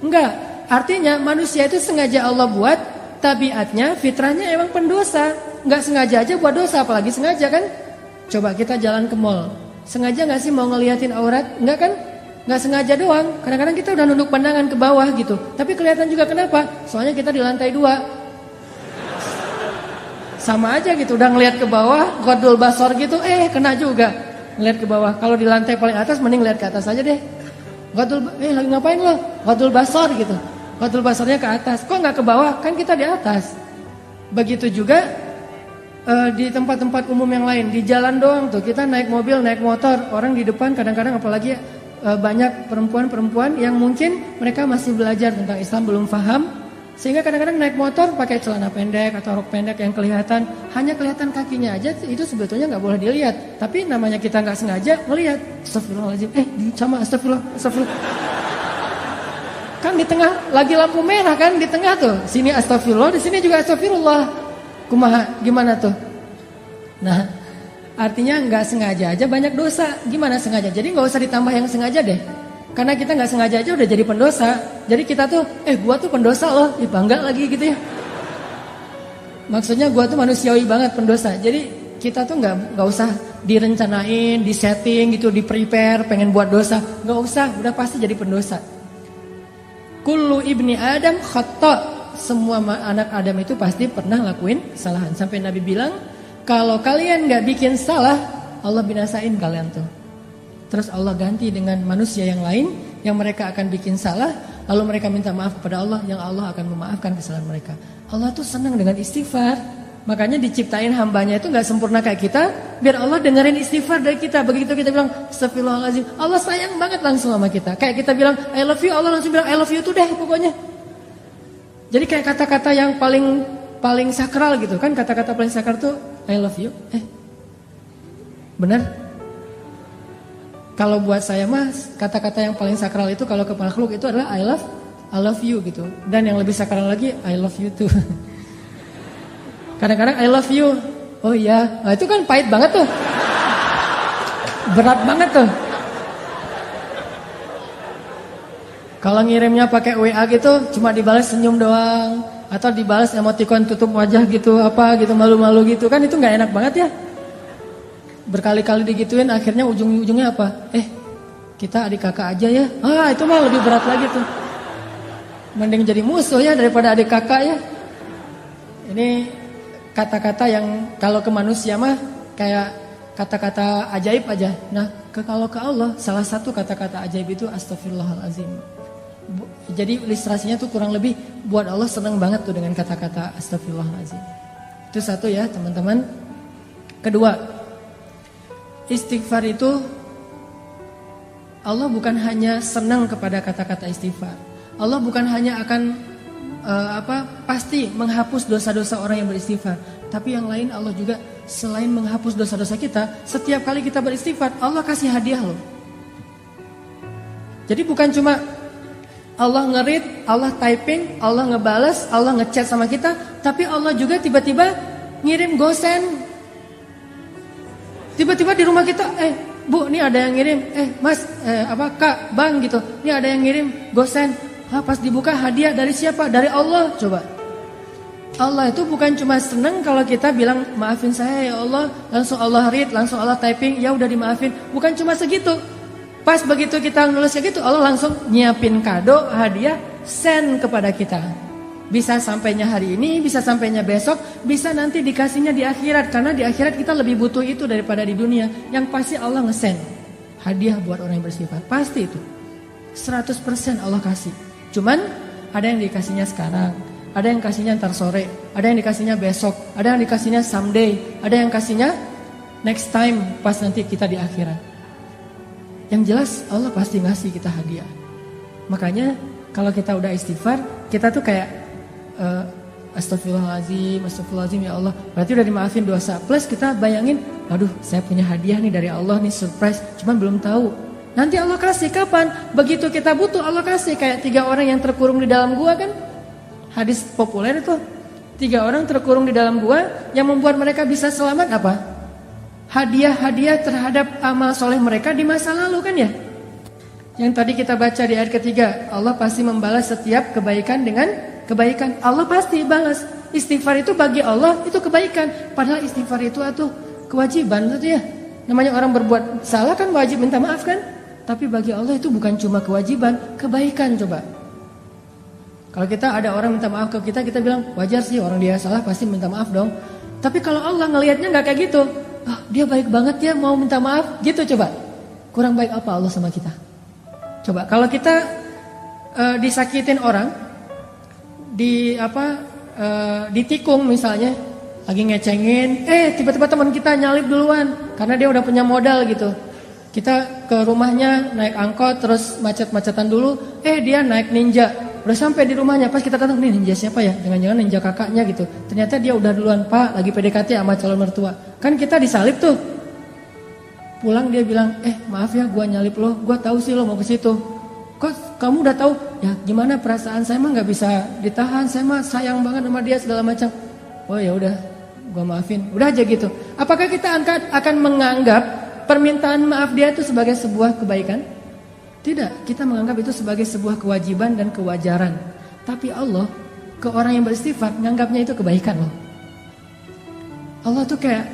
[SPEAKER 1] Enggak, artinya manusia itu sengaja Allah buat, tabiatnya, fitrahnya emang pendosa. Enggak sengaja aja buat dosa, apalagi sengaja kan. Coba kita jalan ke mall, sengaja gak sih mau ngeliatin aurat? Enggak kan? Gak sengaja doang. Kadang-kadang kita udah nunduk pandangan ke bawah gitu, tapi kelihatan juga. Kenapa? Soalnya kita di lantai 2. Sama aja gitu, udah ngeliat ke bawah, ghodul basor gitu, kena juga ngeliat ke bawah. Kalau di lantai paling atas mending lihat ke atas aja deh. Lagi ngapain lo? Ghodul basor gitu. Ghodul basornya ke atas. Kok nggak ke bawah? Kan kita di atas. Begitu juga di tempat-tempat umum yang lain, di jalan doang tuh kita naik mobil, naik motor, orang di depan kadang-kadang apalagi banyak perempuan-perempuan yang mungkin mereka masih belajar tentang Islam, belum paham, sehingga kadang-kadang naik motor pakai celana pendek atau rok pendek yang kelihatan, hanya kelihatan kakinya aja, itu sebetulnya nggak boleh dilihat. Tapi namanya kita nggak sengaja ngelihat, astagfirullahaladzim, sama astagfirullah. Kan di tengah lagi lampu merah kan, di tengah tuh, sini astagfirullah, di sini juga astagfirullah. Kumaha, gimana tuh? Nah, artinya nggak sengaja aja banyak dosa. Gimana sengaja? Jadi nggak usah ditambah yang sengaja deh. Karena kita nggak sengaja aja udah jadi pendosa. Jadi kita tuh, gua tuh pendosa loh, bangga lagi gitu ya. Maksudnya gua tuh manusiawi banget pendosa. Jadi kita tuh nggak usah direncanain, disetting gitu, di prepare, pengen buat dosa. Nggak usah, udah pasti jadi pendosa. Kullu ibni Adam khata'. Semua anak Adam itu pasti pernah lakuin kesalahan. Sampai Nabi bilang, kalau kalian gak bikin salah, Allah binasain kalian tuh. Terus Allah ganti dengan manusia yang lain, yang mereka akan bikin salah, lalu mereka minta maaf kepada Allah, yang Allah akan memaafkan kesalahan mereka. Allah tuh senang dengan istighfar. Makanya diciptain hambanya itu gak sempurna kayak kita, biar Allah dengerin istighfar dari kita. Begitu kita bilang, astagfirullahaladzim, Allah sayang banget langsung sama kita. Kayak kita bilang, I love you, Allah langsung bilang, I love you tuh deh pokoknya. Jadi kayak kata-kata yang paling sakral gitu kan, kata-kata paling sakral tuh I love you. Benar? Kalau buat saya mas, kata-kata yang paling sakral itu kalau ke makhluk itu adalah I love you gitu. Dan yang lebih sakral lagi I love you too. Kadang-kadang I love you. Oh iya, nah, itu kan pahit banget tuh. Berat banget tuh. Kalau ngirimnya pakai WA gitu, cuma dibalas senyum doang, atau dibalas emoticon tutup wajah gitu, apa gitu, malu-malu gitu, kan itu nggak enak banget ya. Berkali-kali digituin, akhirnya ujung-ujungnya apa? Kita adik kakak aja ya. Itu mah lebih berat lagi tuh. Mending jadi musuh ya daripada adik kakak ya. Ini kata-kata yang kalau ke manusia mah kayak kata-kata ajaib aja. Nah, kalau ke Allah, salah satu kata-kata ajaib itu astagfirullahaladzim. Jadi ilustrasinya tuh kurang lebih buat Allah senang banget tuh dengan kata-kata astagfirullahaladzim. Itu satu ya teman-teman. Kedua, istighfar itu Allah bukan hanya senang kepada kata-kata istighfar. Allah bukan hanya akan pasti menghapus dosa-dosa orang yang beristighfar. Tapi yang lain Allah juga selain menghapus dosa-dosa kita, setiap kali kita beristighfar Allah kasih hadiah loh. Jadi bukan cuma Allah nge-read, Allah typing, Allah ngebales, Allah ngechat sama kita, tapi Allah juga tiba-tiba ngirim gosen. Tiba-tiba di rumah kita, Bu, ini ada yang ngirim, Mas, Kak, Bang gitu, ini ada yang ngirim gosen. Pas dibuka hadiah dari siapa? Dari Allah, coba. Allah itu bukan cuma senang kalau kita bilang maafin saya ya Allah, langsung Allah read, langsung Allah typing, ya udah dimaafin. Bukan cuma segitu. Pas begitu kita nulisnya gitu, Allah langsung nyiapin kado, hadiah, send kepada kita. Bisa sampainya hari ini, bisa sampainya besok, bisa nanti dikasihnya di akhirat. Karena di akhirat kita lebih butuh itu daripada di dunia. Yang pasti Allah nge-send hadiah buat orang yang bersifat. Pasti itu 100% Allah kasih. Cuman ada yang dikasihnya sekarang, ada yang kasihnya ntar sore, ada yang dikasihnya besok, ada yang dikasihnya someday, ada yang kasihnya next time pas nanti kita di akhirat. Yang jelas Allah pasti ngasih kita hadiah. Makanya kalau kita udah istighfar, kita tuh kayak Astagfirullahaladzim ya Allah. Berarti udah dimaafin dosa. Plus kita bayangin, aduh saya punya hadiah nih dari Allah nih, surprise. Cuman belum tahu. Nanti Allah kasih kapan? Begitu kita butuh Allah kasih. Kayak 3 orang yang terkurung di dalam gua kan. Hadis populer itu. 3 orang terkurung di dalam gua. Yang membuat mereka bisa selamat apa? Hadiah-hadiah terhadap amal soleh mereka di masa lalu kan ya. Yang tadi kita baca di ayat ketiga, Allah pasti membalas setiap kebaikan dengan kebaikan. Allah pasti balas. Istighfar itu bagi Allah itu kebaikan. Padahal istighfar itu kewajiban itu ya. Namanya orang berbuat salah kan wajib minta maaf kan. Tapi bagi Allah itu bukan cuma kewajiban, kebaikan coba. Kalau kita ada orang minta maaf ke kita, kita bilang wajar sih orang dia salah pasti minta maaf dong. Tapi kalau Allah ngelihatnya nggak kayak gitu, dia baik banget ya mau minta maaf gitu coba. Kurang baik apa Allah sama kita? Coba kalau kita disakitin orang, ditikung misalnya, lagi ngecengin, tiba-tiba teman kita nyalip duluan karena dia udah punya modal gitu. Kita ke rumahnya naik angkot terus macet-macetan dulu, dia naik ninja. Udah sampai di rumahnya, pas kita datang, nih ninja siapa ya? Jangan-jangan ninja kakaknya gitu. Ternyata dia udah duluan, Pak, lagi PDKT sama calon mertua. Kan kita disalip tuh. Pulang dia bilang, maaf ya gua nyalip lo, gua tahu sih lo mau ke situ. Kok kamu udah tahu? Ya gimana perasaan saya mah nggak bisa ditahan, saya mah sayang banget sama dia segala macam. Oh ya udah, gua maafin. Udah aja gitu. Apakah kita akan menganggap permintaan maaf dia itu sebagai sebuah kebaikan? Tidak, kita menganggap itu sebagai sebuah kewajiban dan kewajaran. Tapi Allah ke orang yang beristighfar menganggapnya itu kebaikan loh. Allah tuh kayak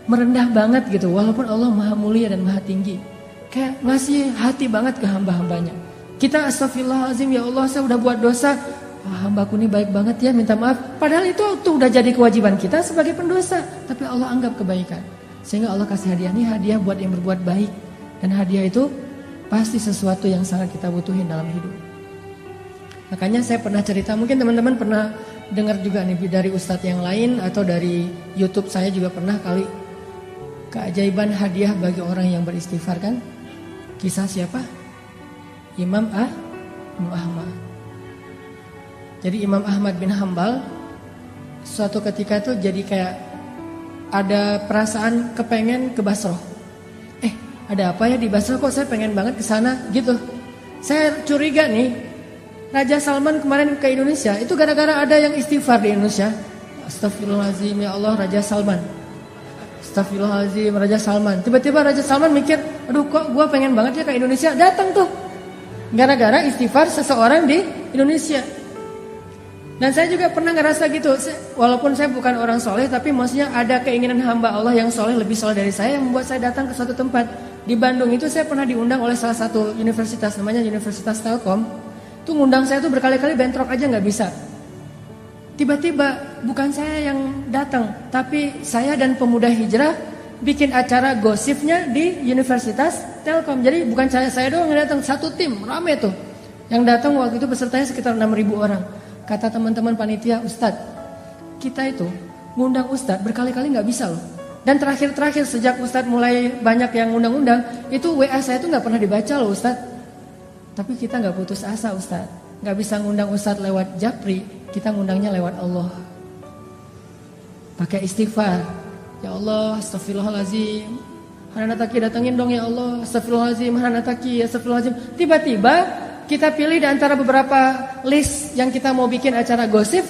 [SPEAKER 1] merendah banget gitu, walaupun Allah maha mulia dan maha tinggi. Kayak ngasih hati banget ke hamba-hambanya. Kita astagfirullahaladzim ya Allah saya udah buat dosa, hambaku ini baik banget ya minta maaf. Padahal itu tuh udah jadi kewajiban kita sebagai pendosa, tapi Allah anggap kebaikan. Sehingga Allah kasih hadiah, ini hadiah buat yang berbuat baik. Dan hadiah itu pasti sesuatu yang sangat kita butuhin dalam hidup. Makanya saya pernah cerita, mungkin teman-teman pernah dengar juga nih dari ustadz yang lain atau dari YouTube saya juga pernah kali. Keajaiban hadiah bagi orang yang beristighfar kan. Kisah siapa? Imam Ahmad. Jadi Imam Ahmad bin Hambal suatu ketika tuh jadi kayak ada perasaan kepengen ke Basrah. Ada apa ya di Basrah kok saya pengen banget ke sana gitu. Saya curiga nih, Raja Salman kemarin ke Indonesia itu gara-gara ada yang istighfar di Indonesia. Astagfirullahaladzim ya Allah Raja Salman. Astagfirullahaladzim Raja Salman. Tiba-tiba Raja Salman mikir, aduh kok gue pengen banget ya ke Indonesia. Datang tuh gara-gara istighfar seseorang di Indonesia. Dan saya juga pernah ngerasa gitu. Walaupun saya bukan orang soleh, tapi maksudnya ada keinginan hamba Allah yang soleh, lebih soleh dari saya, yang membuat saya datang ke suatu tempat. Di Bandung itu saya pernah diundang oleh salah satu universitas, namanya Universitas Telkom. Itu ngundang saya tuh berkali-kali, bentrok aja gak bisa. Tiba-tiba bukan saya yang datang, tapi saya dan pemuda hijrah bikin acara gosipnya di Universitas Telkom. Jadi bukan saya doang yang datang, satu tim, rame tuh. Yang datang waktu itu pesertanya sekitar 6.000 orang. Kata teman-teman panitia, Ustadz, kita itu ngundang Ustadz berkali-kali gak bisa loh. Dan terakhir sejak Ustadz mulai banyak yang undang-undang, itu WA saya itu gak pernah dibaca loh Ustadz. Tapi kita gak putus asa Ustadz. Gak bisa ngundang Ustadz lewat Japri, kita ngundangnya lewat Allah. Pakai istighfar. Ya Allah, astagfirullahaladzim. Hananataki datengin dong ya Allah. Astagfirullahaladzim, Hananataki, astagfirullahaladzim. Tiba-tiba kita pilih di antara beberapa list yang kita mau bikin acara gosip.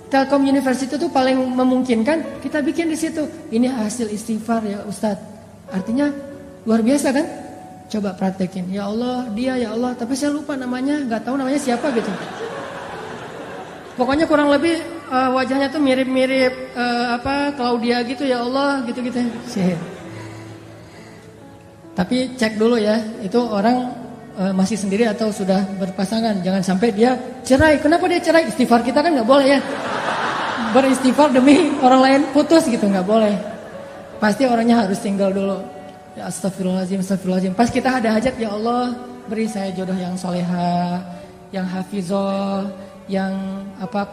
[SPEAKER 1] Telkom University itu paling memungkinkan, kita bikin di situ. Ini hasil istighfar ya Ustadz. Artinya luar biasa kan? Coba praktekin. Ya Allah, dia ya Allah, tapi saya lupa namanya, nggak tahu namanya siapa gitu. Pokoknya kurang lebih wajahnya tuh mirip-mirip Claudia gitu ya Allah, gitu-gitu. Tapi cek dulu ya, itu orang masih sendiri atau sudah berpasangan. Jangan sampai dia cerai. Kenapa dia cerai? Istighfar kita kan nggak boleh ya. Beristighfar demi orang lain putus gitu, nggak boleh. Pasti orangnya harus single dulu. Ya astagfirullahaladzim, astagfirullahaladzim. Pas kita ada hajat, ya Allah beri saya jodoh yang soleha, yang hafizah, yang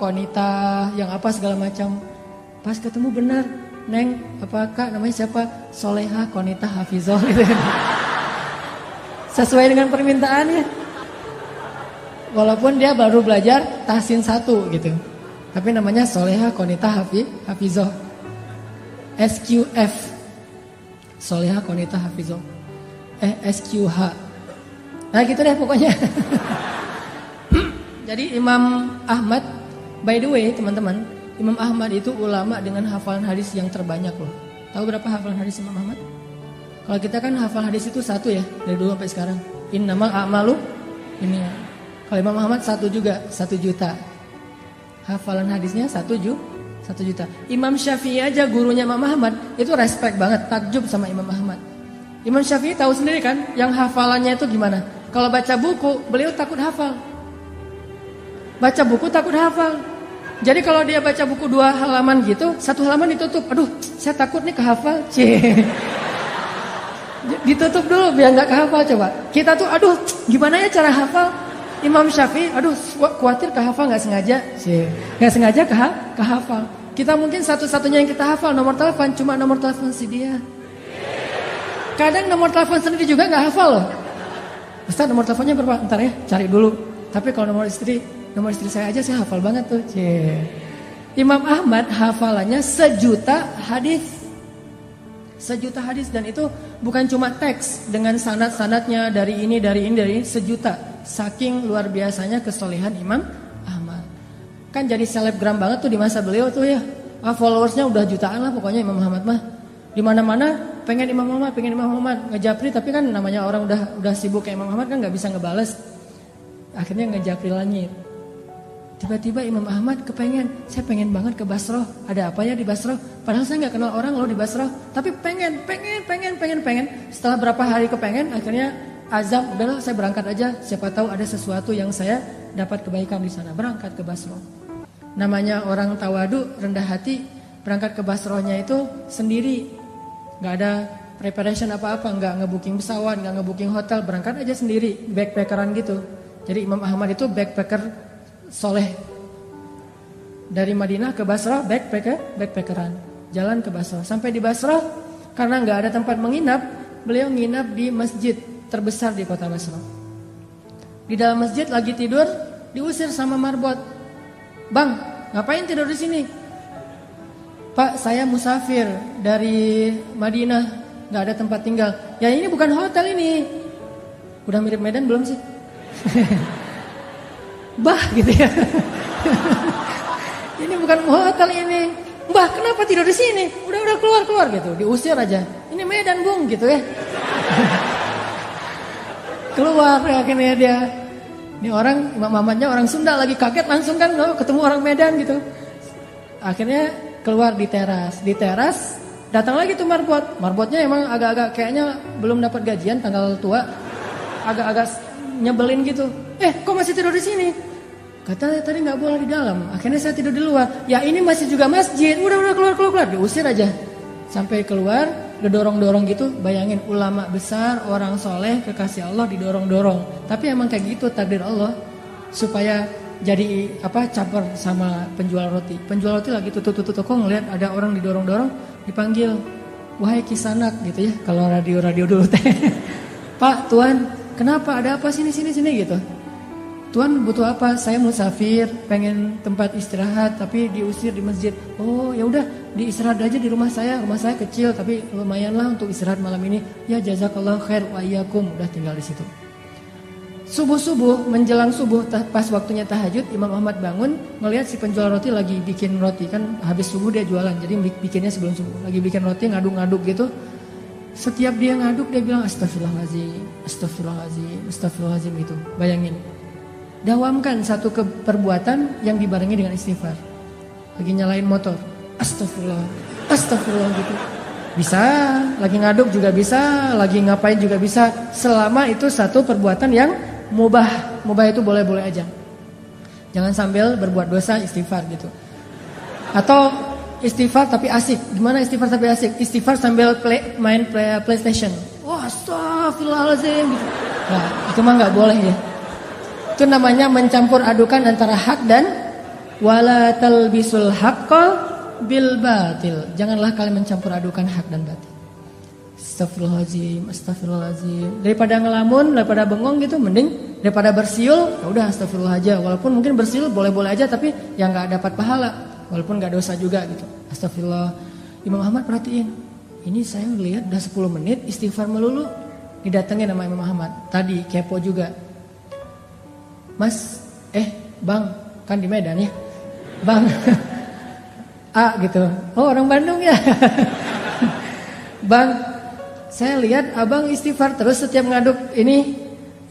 [SPEAKER 1] konita, yang apa segala macam. Pas ketemu benar, Neng, Kak namanya siapa? Soleha, konita, hafizah gitu. Sesuai dengan permintaannya. Walaupun dia baru belajar tahsin 1 gitu. Tapi namanya Soleha, konita, hafizah. SQF. Soleha, konita, hafizah. SQH. Nah gitu deh pokoknya. Jadi Imam Ahmad, by the way teman-teman, Imam Ahmad itu ulama dengan hafalan hadis yang terbanyak loh. Tahu berapa hafalan hadis Imam Ahmad? Kalau kita kan hafal hadis itu 1 ya, dari dulu sampai sekarang. Innamal a'malu ini. Kalau Imam Ahmad 1 juga, 1 juta. Hafalan hadisnya 1 juta. Imam Syafi'i aja gurunya Imam Ahmad itu respect banget, takjub sama Imam Ahmad. Imam Syafi'i tahu sendiri kan, yang hafalannya itu gimana? Kalau baca buku, beliau takut hafal. Baca buku takut hafal. Jadi kalau dia baca buku 2 halaman gitu, 1 halaman ditutup. Aduh, saya takut nih kehafal. Ditutup dulu biar nggak kehafal coba. Kita tuh, aduh, gimana ya cara hafal? Imam Syafi'i, aduh, khawatir kehafal nggak sengaja. Nggak sengaja kehafal. Kita mungkin satu-satunya yang kita hafal nomor telepon, cuma nomor telepon si dia. Kadang nomor telepon sendiri juga nggak hafal loh. Ustaz, nomor teleponnya berapa? Ntar ya, cari dulu. Tapi kalau nomor istri saya aja saya hafal banget tuh. Imam Ahmad hafalannya 1 juta hadis. 1 juta hadis, dan itu bukan cuma teks dengan sanad-sanadnya dari ini 1 juta. Saking luar biasanya kesolehan Imam Ahmad. Kan jadi selebgram banget tuh di masa beliau tuh ya. Followersnya udah jutaan lah pokoknya Imam Ahmad mah. Di mana-mana pengen Imam Ahmad, ngejapri, tapi kan namanya orang udah sibuk kayak Imam Ahmad kan nggak bisa ngebales. Akhirnya ngejapri langit. Tiba-tiba Imam Ahmad saya pengen banget ke Basrah. Ada apa ya di Basrah? Padahal saya nggak kenal orang loh di Basrah. Tapi pengen. Setelah berapa hari kepengen, akhirnya azam, udahlah saya berangkat aja. Siapa tahu ada sesuatu yang saya dapat kebaikan di sana. Berangkat ke Basrah. Namanya orang tawadu, rendah hati. Berangkat ke Basrahnya itu sendiri. Nggak ada preparation apa-apa. Nggak ngebooking pesawat, nggak ngebooking hotel. Berangkat aja sendiri, backpackeran gitu. Jadi Imam Ahmad itu backpacker soleh. Dari Madinah ke Basrah backpackeran, jalan ke Basrah. Sampai di Basrah, karena nggak ada tempat menginap, beliau nginap di masjid terbesar di kota Basrah. Di dalam masjid lagi tidur, diusir sama marbot. Bang, ngapain tidur di sini? Pak, saya musafir dari Madinah, nggak ada tempat tinggal. Ya ini bukan hotel ini. Udah mirip Medan belum sih? Bah gitu ya. Ini bukan hotel ini. Mbah, kenapa tidur di sini? Udah keluar gitu. Diusir aja. Ini Medan, Bung, gitu ya. Keluar akhirnya dia. Ini orang, Imam Ahmadnya orang Sunda lagi kaget langsung kan ketemu orang Medan gitu. Akhirnya keluar di teras. Di teras datang lagi tuh marbot. Marbotnya emang agak-agak kayaknya belum dapat gajian tanggal tua. Agak-agak nyebelin gitu. Kok masih tidur di sini? Katanya tadi nggak boleh di dalam. Akhirnya saya tidur di luar. Ya ini masih juga masjid. Udah keluar. Diusir aja. Sampai keluar, didorong-dorong gitu. Bayangin ulama besar, orang soleh, kekasih Allah didorong-dorong. Tapi emang kayak gitu takdir Allah. Supaya jadi caper sama penjual roti. Penjual roti lagi tutup toko ngeliat ada orang didorong-dorong, dipanggil. Wahai Kisanak gitu ya. Kalau radio dulu teh. Pak, Tuan, kenapa ada apa sini gitu. Tuhan butuh apa? Saya musafir, pengen tempat istirahat tapi diusir di masjid. Oh ya udah, diistirahat aja di rumah saya kecil tapi lumayanlah untuk istirahat malam ini. Ya jazakallah khair wa iyyakum, udah tinggal di situ. Subuh menjelang subuh pas waktunya tahajud, Imam Ahmad bangun ngelihat si penjual roti lagi bikin roti, kan habis subuh dia jualan, jadi bikinnya sebelum subuh. Lagi bikin roti ngaduk-ngaduk gitu. Setiap dia ngaduk dia bilang astagfirullahaladzim, astagfirullahaladzim, astagfirullahaladzim gitu. Bayangin. Dawamkan satu perbuatan yang dibarengi dengan istighfar. Lagi nyalain motor, astagfirullah, astagfirullah gitu. Bisa, lagi ngaduk juga bisa, lagi ngapain juga bisa, selama itu satu perbuatan yang mubah. Mubah itu boleh-boleh aja. Jangan sambil berbuat dosa istighfar gitu. Atau istighfar tapi asik. Gimana istighfar tapi asik? Istighfar sambil main PlayStation. Wah, astagfirullahaladzim gitu. Nah, itu mah gak boleh ya. Itu namanya mencampur adukan antara hak dan wala talbisul haqqa bil batil. Janganlah kalian mencampur adukan hak dan batil. Astagfirullahaladzim, astagfirullahaladzim. Daripada ngelamun, daripada bengong gitu, mending daripada bersiul, ya udah astagfirullah aja. Walaupun mungkin bersiul boleh-boleh aja, tapi yang nggak dapat pahala, walaupun nggak dosa juga gitu. Astagfirullah. Imam Ahmad perhatiin, ini saya lihat udah 10 menit istighfar melulu. Didatengin sama Imam Ahmad. Tadi kepo juga. Mas, bang, kan di Medan ya, bang. Gitu. Oh orang Bandung ya. Bang, saya lihat abang istighfar terus setiap ngaduk ini.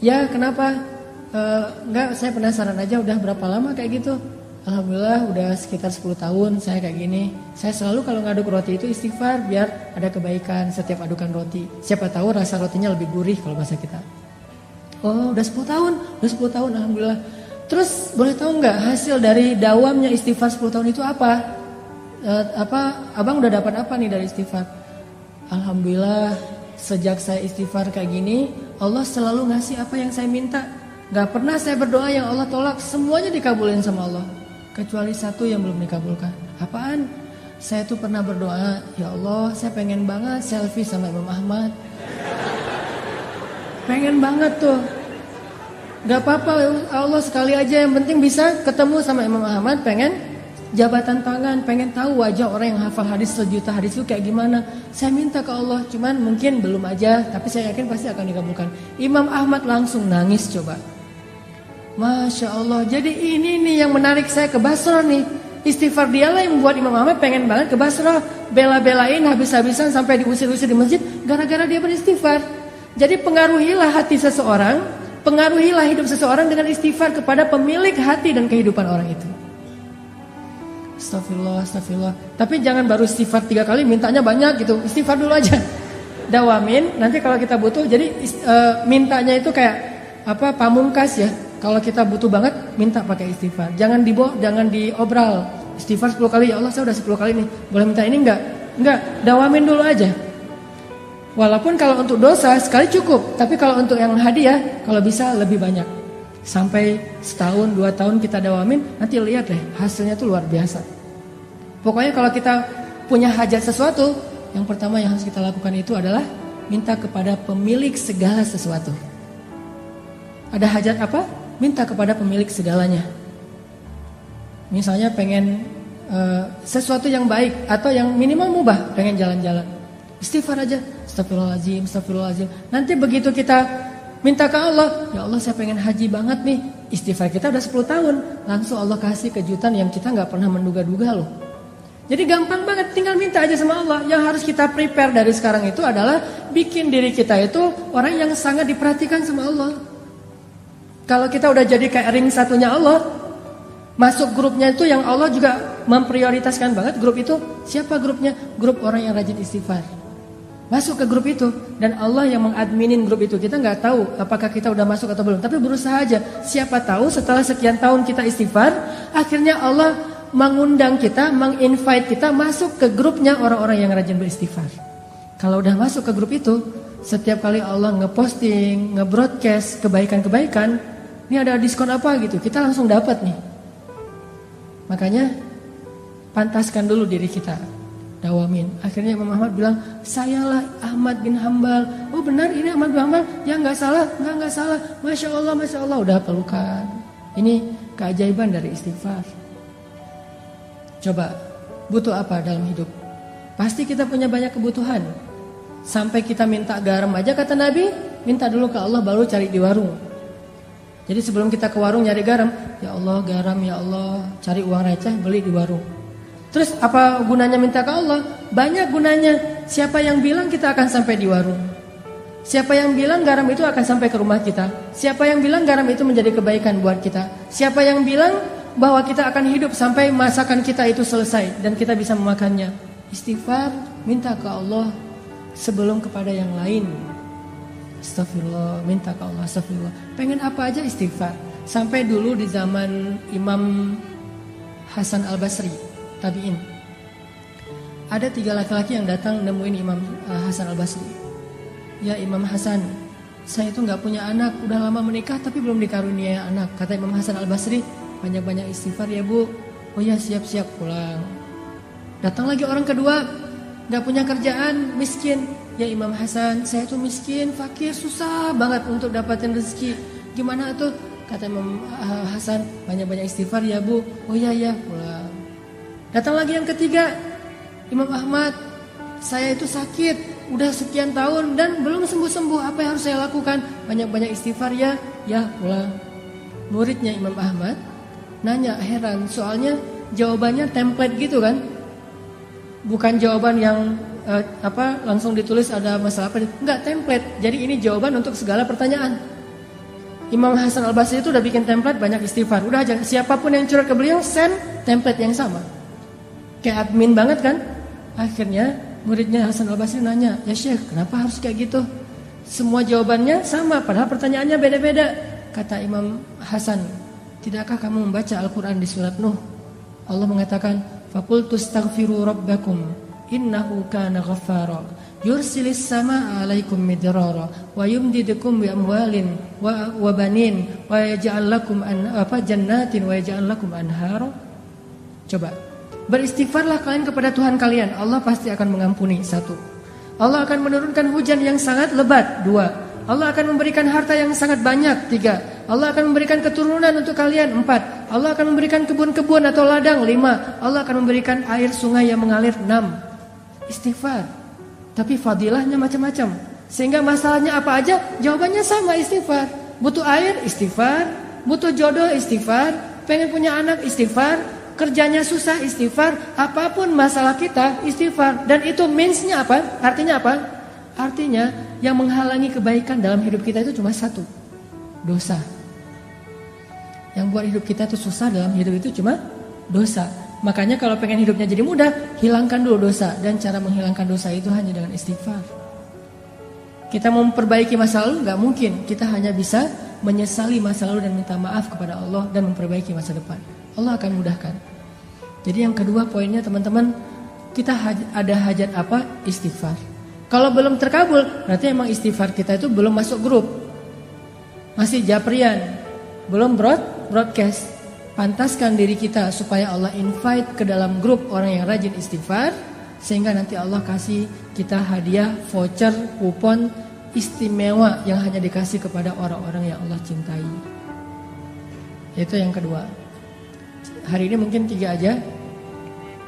[SPEAKER 1] Ya kenapa? Enggak, saya penasaran aja udah berapa lama kayak gitu. Alhamdulillah udah sekitar 10 tahun saya kayak gini. Saya selalu kalau ngaduk roti itu istighfar biar ada kebaikan setiap adukan roti. Siapa tahu rasa rotinya lebih gurih kalau bahasa kita. Oh udah 10 tahun, alhamdulillah. Terus boleh tahu nggak hasil dari dawamnya istighfar 10 tahun itu apa? Abang udah dapat apa nih dari istighfar? Alhamdulillah sejak saya istighfar kayak gini, Allah selalu ngasih apa yang saya minta. Gak pernah saya berdoa yang Allah tolak, semuanya dikabulin sama Allah. Kecuali satu yang belum dikabulkan. Apaan? Saya tuh pernah berdoa, ya Allah saya pengen banget selfie sama Imam Ahmad. Pengen banget tuh. Gak apa-apa Allah sekali aja, yang penting bisa ketemu sama Imam Ahmad. Pengen jabatan tangan, pengen tahu wajah orang yang hafal hadis 1 juta hadis itu kayak gimana. Saya minta ke Allah, cuman mungkin belum aja, tapi saya yakin pasti akan dikabulkan. Imam Ahmad langsung nangis coba. Masya Allah, jadi ini nih yang menarik saya ke Basrah nih. Istighfar dialah yang membuat Imam Ahmad pengen banget ke Basrah. Bela-belain habis-habisan sampai diusir-usir di masjid gara-gara dia beristighfar. Jadi pengaruhilah hati seseorang, pengaruhilah hidup seseorang dengan istighfar kepada pemilik hati dan kehidupan orang itu. Astagfirullah, astagfirullah. Tapi jangan baru istighfar 3 kali mintanya banyak gitu. Istighfar dulu aja. Dawamin, nanti kalau kita butuh, jadi mintanya itu kayak pamungkas ya. Kalau kita butuh banget, minta pakai istighfar. Jangan diobral. Istighfar 10 kali, ya Allah saya udah 10 kali nih. Boleh minta ini enggak? Enggak, dawamin dulu aja. Walaupun kalau untuk dosa sekali cukup, tapi kalau untuk yang hadiah, kalau bisa lebih banyak. Sampai setahun, 2 tahun kita dawamin, nanti lihat deh hasilnya tuh luar biasa. Pokoknya kalau kita punya hajat sesuatu, yang pertama yang harus kita lakukan itu adalah minta kepada pemilik segala sesuatu. Ada hajat apa? Minta kepada pemilik segalanya. Misalnya pengen sesuatu yang baik atau yang minimal mubah, pengen jalan-jalan. Istighfar aja, astagfirullahaladzim, astagfirullahaladzim. Nanti begitu kita minta ke Allah, ya Allah saya pengen haji banget nih. Istighfar kita udah 10 tahun, langsung Allah kasih kejutan yang kita gak pernah menduga-duga loh. Jadi gampang banget, tinggal minta aja sama Allah. Yang harus kita prepare dari sekarang itu adalah bikin diri kita itu orang yang sangat diperhatikan sama Allah. Kalau kita udah jadi kayak ring satunya Allah, masuk grupnya itu yang Allah juga memprioritaskan banget grup itu. Siapa grupnya? Grup orang yang rajin istighfar. Masuk ke grup itu dan Allah yang mengadminin grup itu. Kita nggak tahu apakah kita udah masuk atau belum, tapi berusaha aja. Siapa tahu setelah sekian tahun kita istighfar, akhirnya Allah mengundang kita, menginvite kita masuk ke grupnya orang-orang yang rajin beristighfar. Kalau udah masuk ke grup itu, setiap kali Allah ngeposting, ngebroadcast kebaikan-kebaikan, ini ada diskon apa gitu, kita langsung dapat nih. Makanya pantaskan dulu diri kita. Dawamin. Akhirnya Imam Ahmad bilang, sayalah Ahmad bin Hambal. Oh benar ini Ahmad bin Hambal? Ya nggak salah, nggak salah. Masya Allah, udah pelukan. Ini keajaiban dari istighfar. Coba, butuh apa dalam hidup? Pasti kita punya banyak kebutuhan. Sampai kita minta garam aja kata Nabi, minta dulu ke Allah baru cari di warung. Jadi sebelum kita ke warung nyari garam, ya Allah garam, ya Allah, cari uang receh beli di warung. Terus apa gunanya minta ke Allah? Banyak gunanya. Siapa yang bilang kita akan sampai di warung? Siapa yang bilang garam itu akan sampai ke rumah kita? Siapa yang bilang garam itu menjadi kebaikan buat kita? Siapa yang bilang bahwa kita akan hidup sampai masakan kita itu selesai dan kita bisa memakannya? Istighfar, minta ke Allah sebelum kepada yang lain. Astagfirullah, minta ke Allah, astagfirullah. Pengen apa aja istighfar. Sampai dulu di zaman Imam Hasan Al-Basri, tabi'in. Ada 3 laki-laki yang datang nemuin Imam Hasan Al-Basri. Ya Imam Hasan, saya itu gak punya anak, udah lama menikah tapi belum dikaruniai anak. Kata Imam Hasan Al-Basri, banyak-banyak istighfar ya bu. Oh ya, siap-siap pulang. Datang lagi orang kedua, gak punya kerjaan, miskin. Ya Imam Hasan, saya tuh miskin, fakir, susah banget untuk dapatin rezeki. Gimana tuh? Kata Imam Hasan, banyak-banyak istighfar ya bu. Oh ya, pulang. Datang lagi yang ketiga, Imam Ahmad, saya itu sakit udah sekian tahun dan belum sembuh-sembuh. Apa yang harus saya lakukan? Banyak-banyak istighfar ya pulang. Muridnya Imam Ahmad nanya, heran, soalnya jawabannya template gitu kan. Bukan jawaban yang langsung ditulis ada masalah apa. Enggak, template. Jadi ini jawaban untuk segala pertanyaan. Imam Hasan Al-Basri itu udah bikin template banyak istighfar. Udah aja, siapapun yang curhat ke beliau send template yang sama. Kayak admin banget kan. Akhirnya muridnya Hasan Al-Basri nanya, ya Syekh, kenapa harus kayak gitu? Semua jawabannya sama, padahal pertanyaannya beda-beda. Kata Imam Hasan, tidakkah kamu membaca Al-Quran di surat Nuh? Allah mengatakan, فَقُلْتُ اسْتَغْفِرُوا رَبَّكُمْ إِنَّهُ كَانَ غَفَّارًا يُرْسِلِ السَّمَاءَ عَلَيْكُمْ مِدْرَارًا وَيُمْدِدْكُمْ بِأَمْوَالٍ وَبَنِينَ وَيَجْعَلْ لَكُمْ جَنَّاتٍ وَيَجْعَلْ لَكُمْ أَنْهَارًا. Coba, beristighfarlah kalian kepada Tuhan kalian, Allah pasti akan mengampuni. 1. Allah akan menurunkan hujan yang sangat lebat. 2. Allah akan memberikan harta yang sangat banyak. 3. Allah akan memberikan keturunan untuk kalian. 4. Allah akan memberikan kebun-kebun atau ladang. 5. Allah akan memberikan air sungai yang mengalir. 6. Istighfar. Tapi fadilahnya macam-macam. Sehingga masalahnya apa aja, jawabannya sama, istighfar. Butuh air, istighfar. Butuh jodoh, istighfar. Pengen punya anak, istighfar. Kerjanya susah, istighfar. Apapun masalah kita, istighfar. Dan itu means-nya apa? Artinya apa? Artinya yang menghalangi kebaikan dalam hidup kita itu cuma 1, dosa. Yang buat hidup kita itu susah dalam hidup itu cuma dosa. Makanya kalau pengen hidupnya jadi mudah, hilangkan dulu dosa. Dan cara menghilangkan dosa itu hanya dengan istighfar. Kita mau memperbaiki masa lalu gak mungkin. Kita hanya bisa menyesali masa lalu dan minta maaf kepada Allah dan memperbaiki masa depan. Allah akan mudahkan. Jadi yang kedua poinnya teman-teman, kita ada hajat apa? Istighfar. Kalau belum terkabul, berarti emang istighfar kita itu belum masuk grup. Masih japrian, belum broadcast. Pantaskan diri kita supaya Allah invite ke dalam grup orang yang rajin istighfar, sehingga nanti Allah kasih kita hadiah, voucher, kupon istimewa yang hanya dikasih kepada orang-orang yang Allah cintai. Itu yang kedua. Hari ini mungkin 3 aja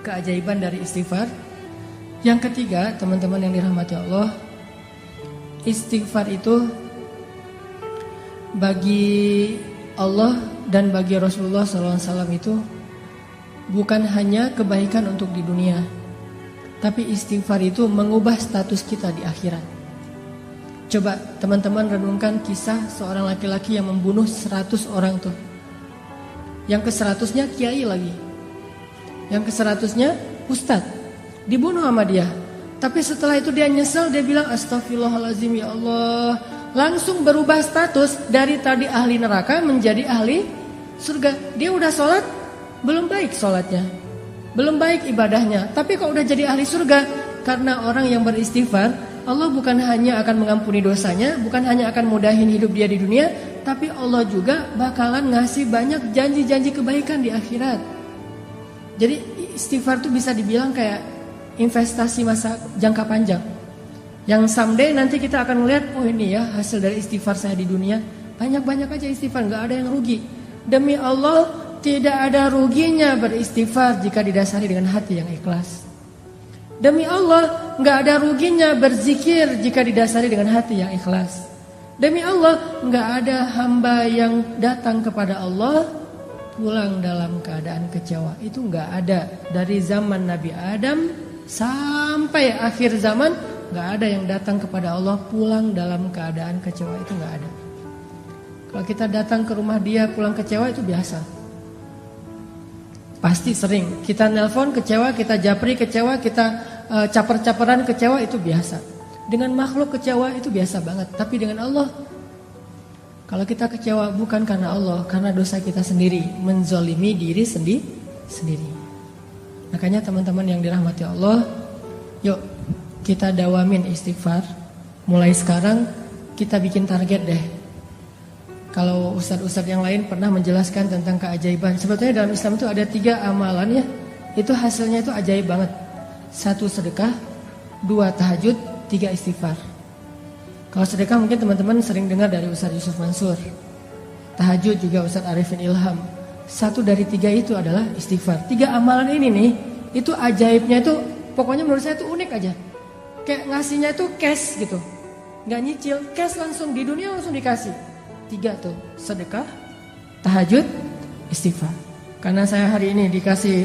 [SPEAKER 1] keajaiban dari istighfar. Yang ketiga, teman-teman yang dirahmati Allah, istighfar itu bagi Allah dan bagi Rasulullah SAW itu bukan hanya kebaikan untuk di dunia, tapi istighfar itu mengubah status kita di akhirat. Coba teman-teman renungkan kisah seorang laki-laki yang membunuh 100 orang tuh. Yang ke-100-nya kiai lagi. Yang ke-100-nya ustadz. Dibunuh sama dia. Tapi setelah itu dia nyesel, dia bilang astagfirullahaladzim ya Allah. Langsung berubah status dari tadi ahli neraka menjadi ahli surga. Dia udah sholat, belum baik sholatnya, belum baik ibadahnya. Tapi kok udah jadi ahli surga? Karena orang yang beristighfar, Allah bukan hanya akan mengampuni dosanya, bukan hanya akan mudahin hidup dia di dunia, tapi Allah juga bakalan ngasih banyak janji-janji kebaikan di akhirat. Jadi istighfar itu bisa dibilang kayak investasi masa jangka panjang. Yang someday nanti kita akan melihat, oh ini ya hasil dari istighfar saya di dunia. Banyak-banyak aja istighfar, gak ada yang rugi. Demi Allah, tidak ada ruginya beristighfar jika didasari dengan hati yang ikhlas. Demi Allah, nggak ada ruginya berzikir jika didasari dengan hati yang ikhlas. Demi Allah, nggak ada hamba yang datang kepada Allah pulang dalam keadaan kecewa. Itu nggak ada. Dari zaman Nabi Adam sampai akhir zaman, nggak ada yang datang kepada Allah pulang dalam keadaan kecewa. Itu nggak ada. Kalau kita datang ke rumah dia pulang kecewa itu biasa. Pasti sering. Kita nelpon kecewa, kita japri kecewa, kita caper-caperan kecewa, itu biasa. Dengan makhluk kecewa itu biasa banget. Tapi dengan Allah, kalau kita kecewa bukan karena Allah, karena dosa kita sendiri, menzolimi diri sendiri. Makanya teman-teman yang dirahmati Allah, yuk kita dawamin istighfar. Mulai sekarang kita bikin target deh. Kalau ustadz-ustadz yang lain pernah menjelaskan tentang keajaiban. Sebetulnya dalam Islam itu ada 3 amalan ya. Itu hasilnya itu ajaib banget. 1 sedekah, 2 tahajud, 3 istighfar. Kalau sedekah mungkin teman-teman sering dengar dari Ustadz Yusuf Mansur. Tahajud juga Ustadz Arifin Ilham. 1 dari 3 itu adalah istighfar. 3 amalan ini nih, itu ajaibnya itu pokoknya menurut saya itu unik aja. Kayak ngasihnya itu cash gitu. Gak nyicil, cash langsung di dunia langsung dikasih. 3 tuh, sedekah, tahajud, istighfar. Karena saya hari ini dikasih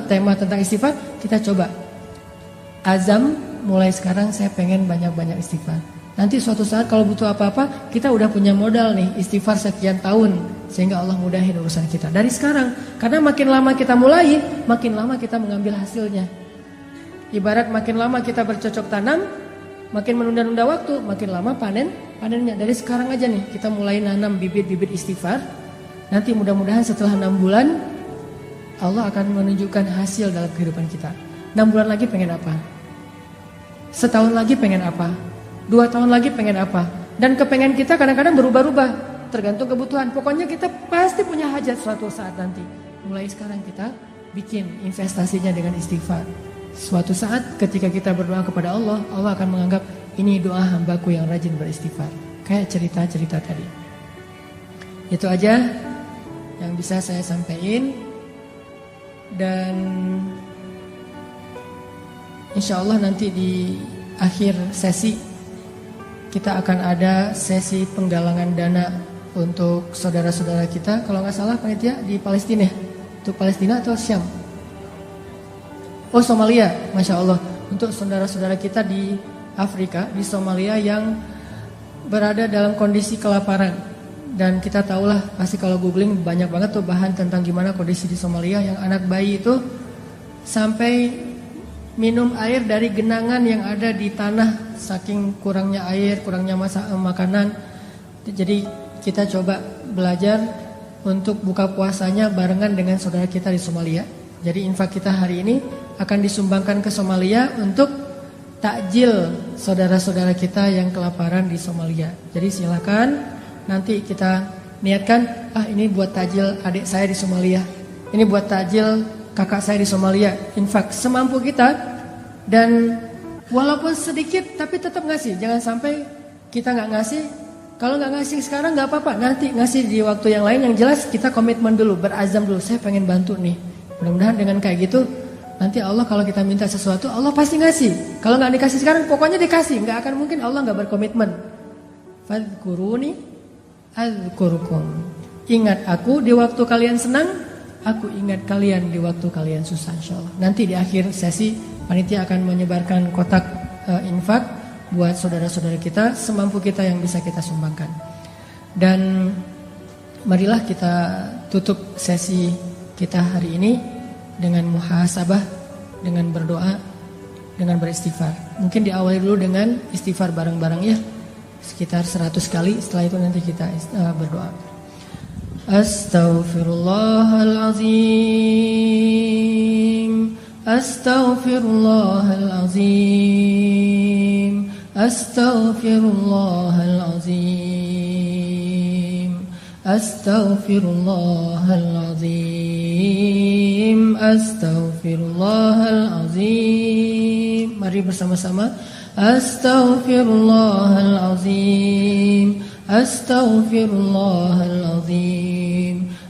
[SPEAKER 1] tema tentang istighfar, kita coba. Azam, mulai sekarang saya pengen banyak-banyak istighfar. Nanti suatu saat kalau butuh apa-apa, kita udah punya modal nih, istighfar sekian tahun, sehingga Allah mudahin urusan kita. Dari sekarang, karena makin lama kita mulai, makin lama kita mengambil hasilnya. Ibarat makin lama kita bercocok tanam, makin menunda-nunda waktu, makin lama panennya. Dari sekarang aja nih, kita mulai nanam bibit-bibit istighfar. Nanti mudah-mudahan setelah 6 bulan, Allah akan menunjukkan hasil dalam kehidupan kita. 6 bulan lagi pengen apa? Setahun lagi pengen apa? 2 tahun lagi pengen apa? Dan kepengen kita kadang-kadang berubah-ubah, tergantung kebutuhan. Pokoknya kita pasti punya hajat suatu saat nanti. Mulai sekarang kita bikin investasinya dengan istighfar. Suatu saat ketika kita berdoa kepada Allah, Allah akan menganggap ini doa hambaku yang rajin beristighfar. Kayak cerita-cerita tadi. Itu aja yang bisa saya sampaikan. Dan insya Allah nanti di akhir sesi kita akan ada sesi penggalangan dana untuk saudara-saudara kita. Kalau nggak salah panitia di Palestina, untuk Palestina atau Syam? Oh, Somalia, Masya Allah. Untuk saudara-saudara kita di Afrika, di Somalia yang berada dalam kondisi kelaparan. Dan kita tahulah, pasti kalau googling banyak banget tuh bahan tentang gimana kondisi di Somalia. Yang anak bayi itu sampai minum air dari genangan yang ada di tanah, saking kurangnya air, kurangnya makanan. Jadi kita coba belajar untuk buka puasanya barengan dengan saudara kita di Somalia. Jadi infak kita hari ini akan disumbangkan ke Somalia untuk takjil saudara-saudara kita yang kelaparan di Somalia. Jadi silakan nanti kita niatkan, ini buat takjil adik saya di Somalia, ini buat takjil kakak saya di Somalia. Infak semampu kita, dan walaupun sedikit tapi tetap ngasih. Jangan sampai kita nggak ngasih. Kalau nggak ngasih sekarang nggak apa-apa, nanti ngasih di waktu yang lain. Yang jelas kita komitmen dulu, berazam dulu, saya pengen bantu nih. Mudah-mudahan dengan kayak gitu, nanti Allah kalau kita minta sesuatu, Allah pasti ngasih. Kalau nggak dikasih sekarang, pokoknya dikasih. Nggak akan mungkin Allah nggak berkomitmen. Fadhkuruni adzkurukum. Ingat aku di waktu kalian senang, aku ingat kalian di waktu kalian susah, insyaallah. Nanti di akhir sesi panitia akan menyebarkan kotak infak buat saudara-saudara kita semampu kita yang bisa kita sumbangkan. Dan marilah kita tutup sesi kita hari ini dengan muhasabah, dengan berdoa, dengan beristighfar. Mungkin diawali dulu dengan istighfar bareng-bareng ya, sekitar 100 kali. Setelah itu nanti kita berdoa. Astaghfirullahalazim, astaghfirullahalazim, astaghfirullahalazim, astaghfirullahalazim, astaghfirullahalazim. Mari bersama-sama. Astaghfirullahalazim, astaghfirullahalazim,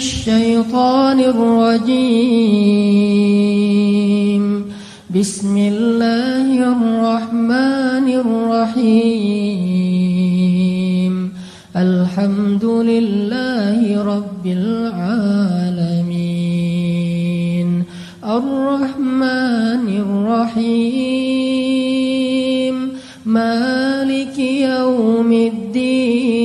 [SPEAKER 1] الشيطان الرجيم. بسم الله الرحمن الرحيم. الحمد لله رب العالمين. الرحمن الرحيم. مالك يوم الدين.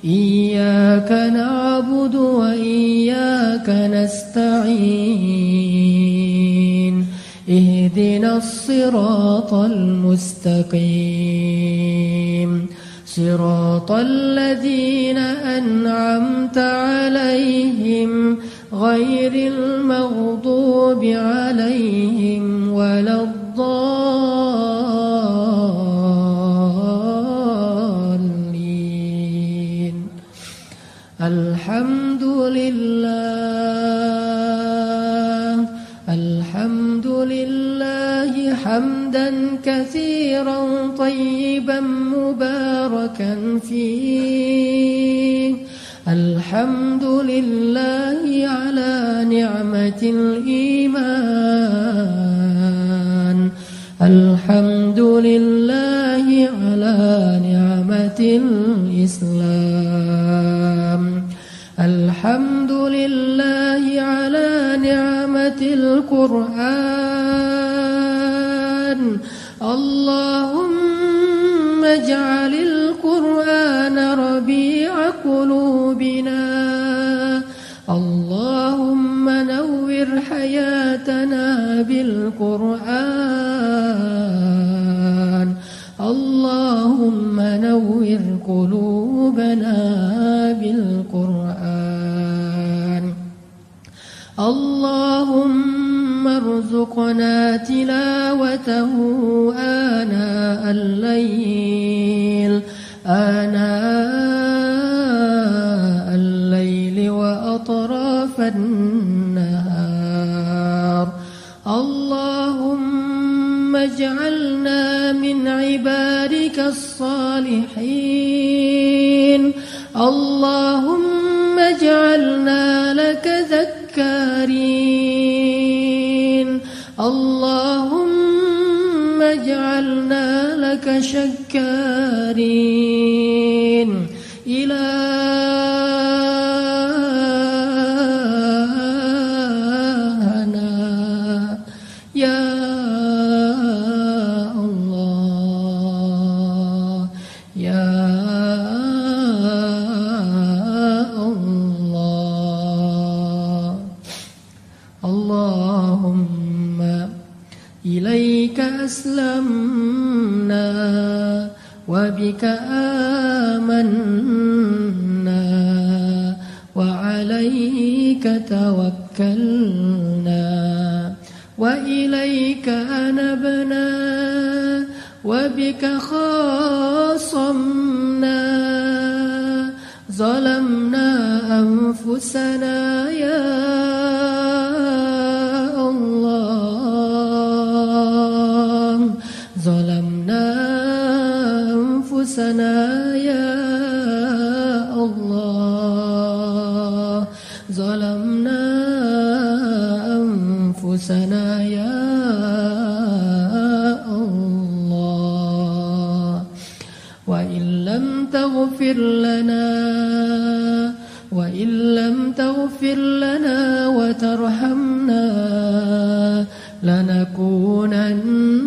[SPEAKER 1] إياك نعبد وإياك نستعين. اهدنا الصراط المستقيم. صراط الذين أنعمت عليهم غير المغضوب عليهم ولا الضالين. الحمد لله حمدا كثيرا طيبا مباركا فيه. الحمد لله على نعمة الإيمان. الحمد لله على نعمة الإسلام. الحمد لله على نعمة القرآن. اللهم اجعل القرآن ربيع قلوبنا. اللهم نور حياتنا بالقرآن. اللهم نور قلوبنا بالقرآن. اللهم ارزقنا تلاوته آناء الليل وأطراف النهار. اللهم اجعلنا من عبادك الصالحين. اللهم اجعلنا لك ذكارين. اللهم اجعلنا لك شكارين. إلهنا يا الله يا الله. اللهم إليك أسلمنا وبك آمنا وعليك توكلنا وإليك أنبنا وبك خاصمنا. ظلمنا أنفسنا يا الله. ظلمنا أنفسنا يا الله. ظلمنا أنفسنا يا الله. وإن لم تغفر لنا وترحمنا لنكونن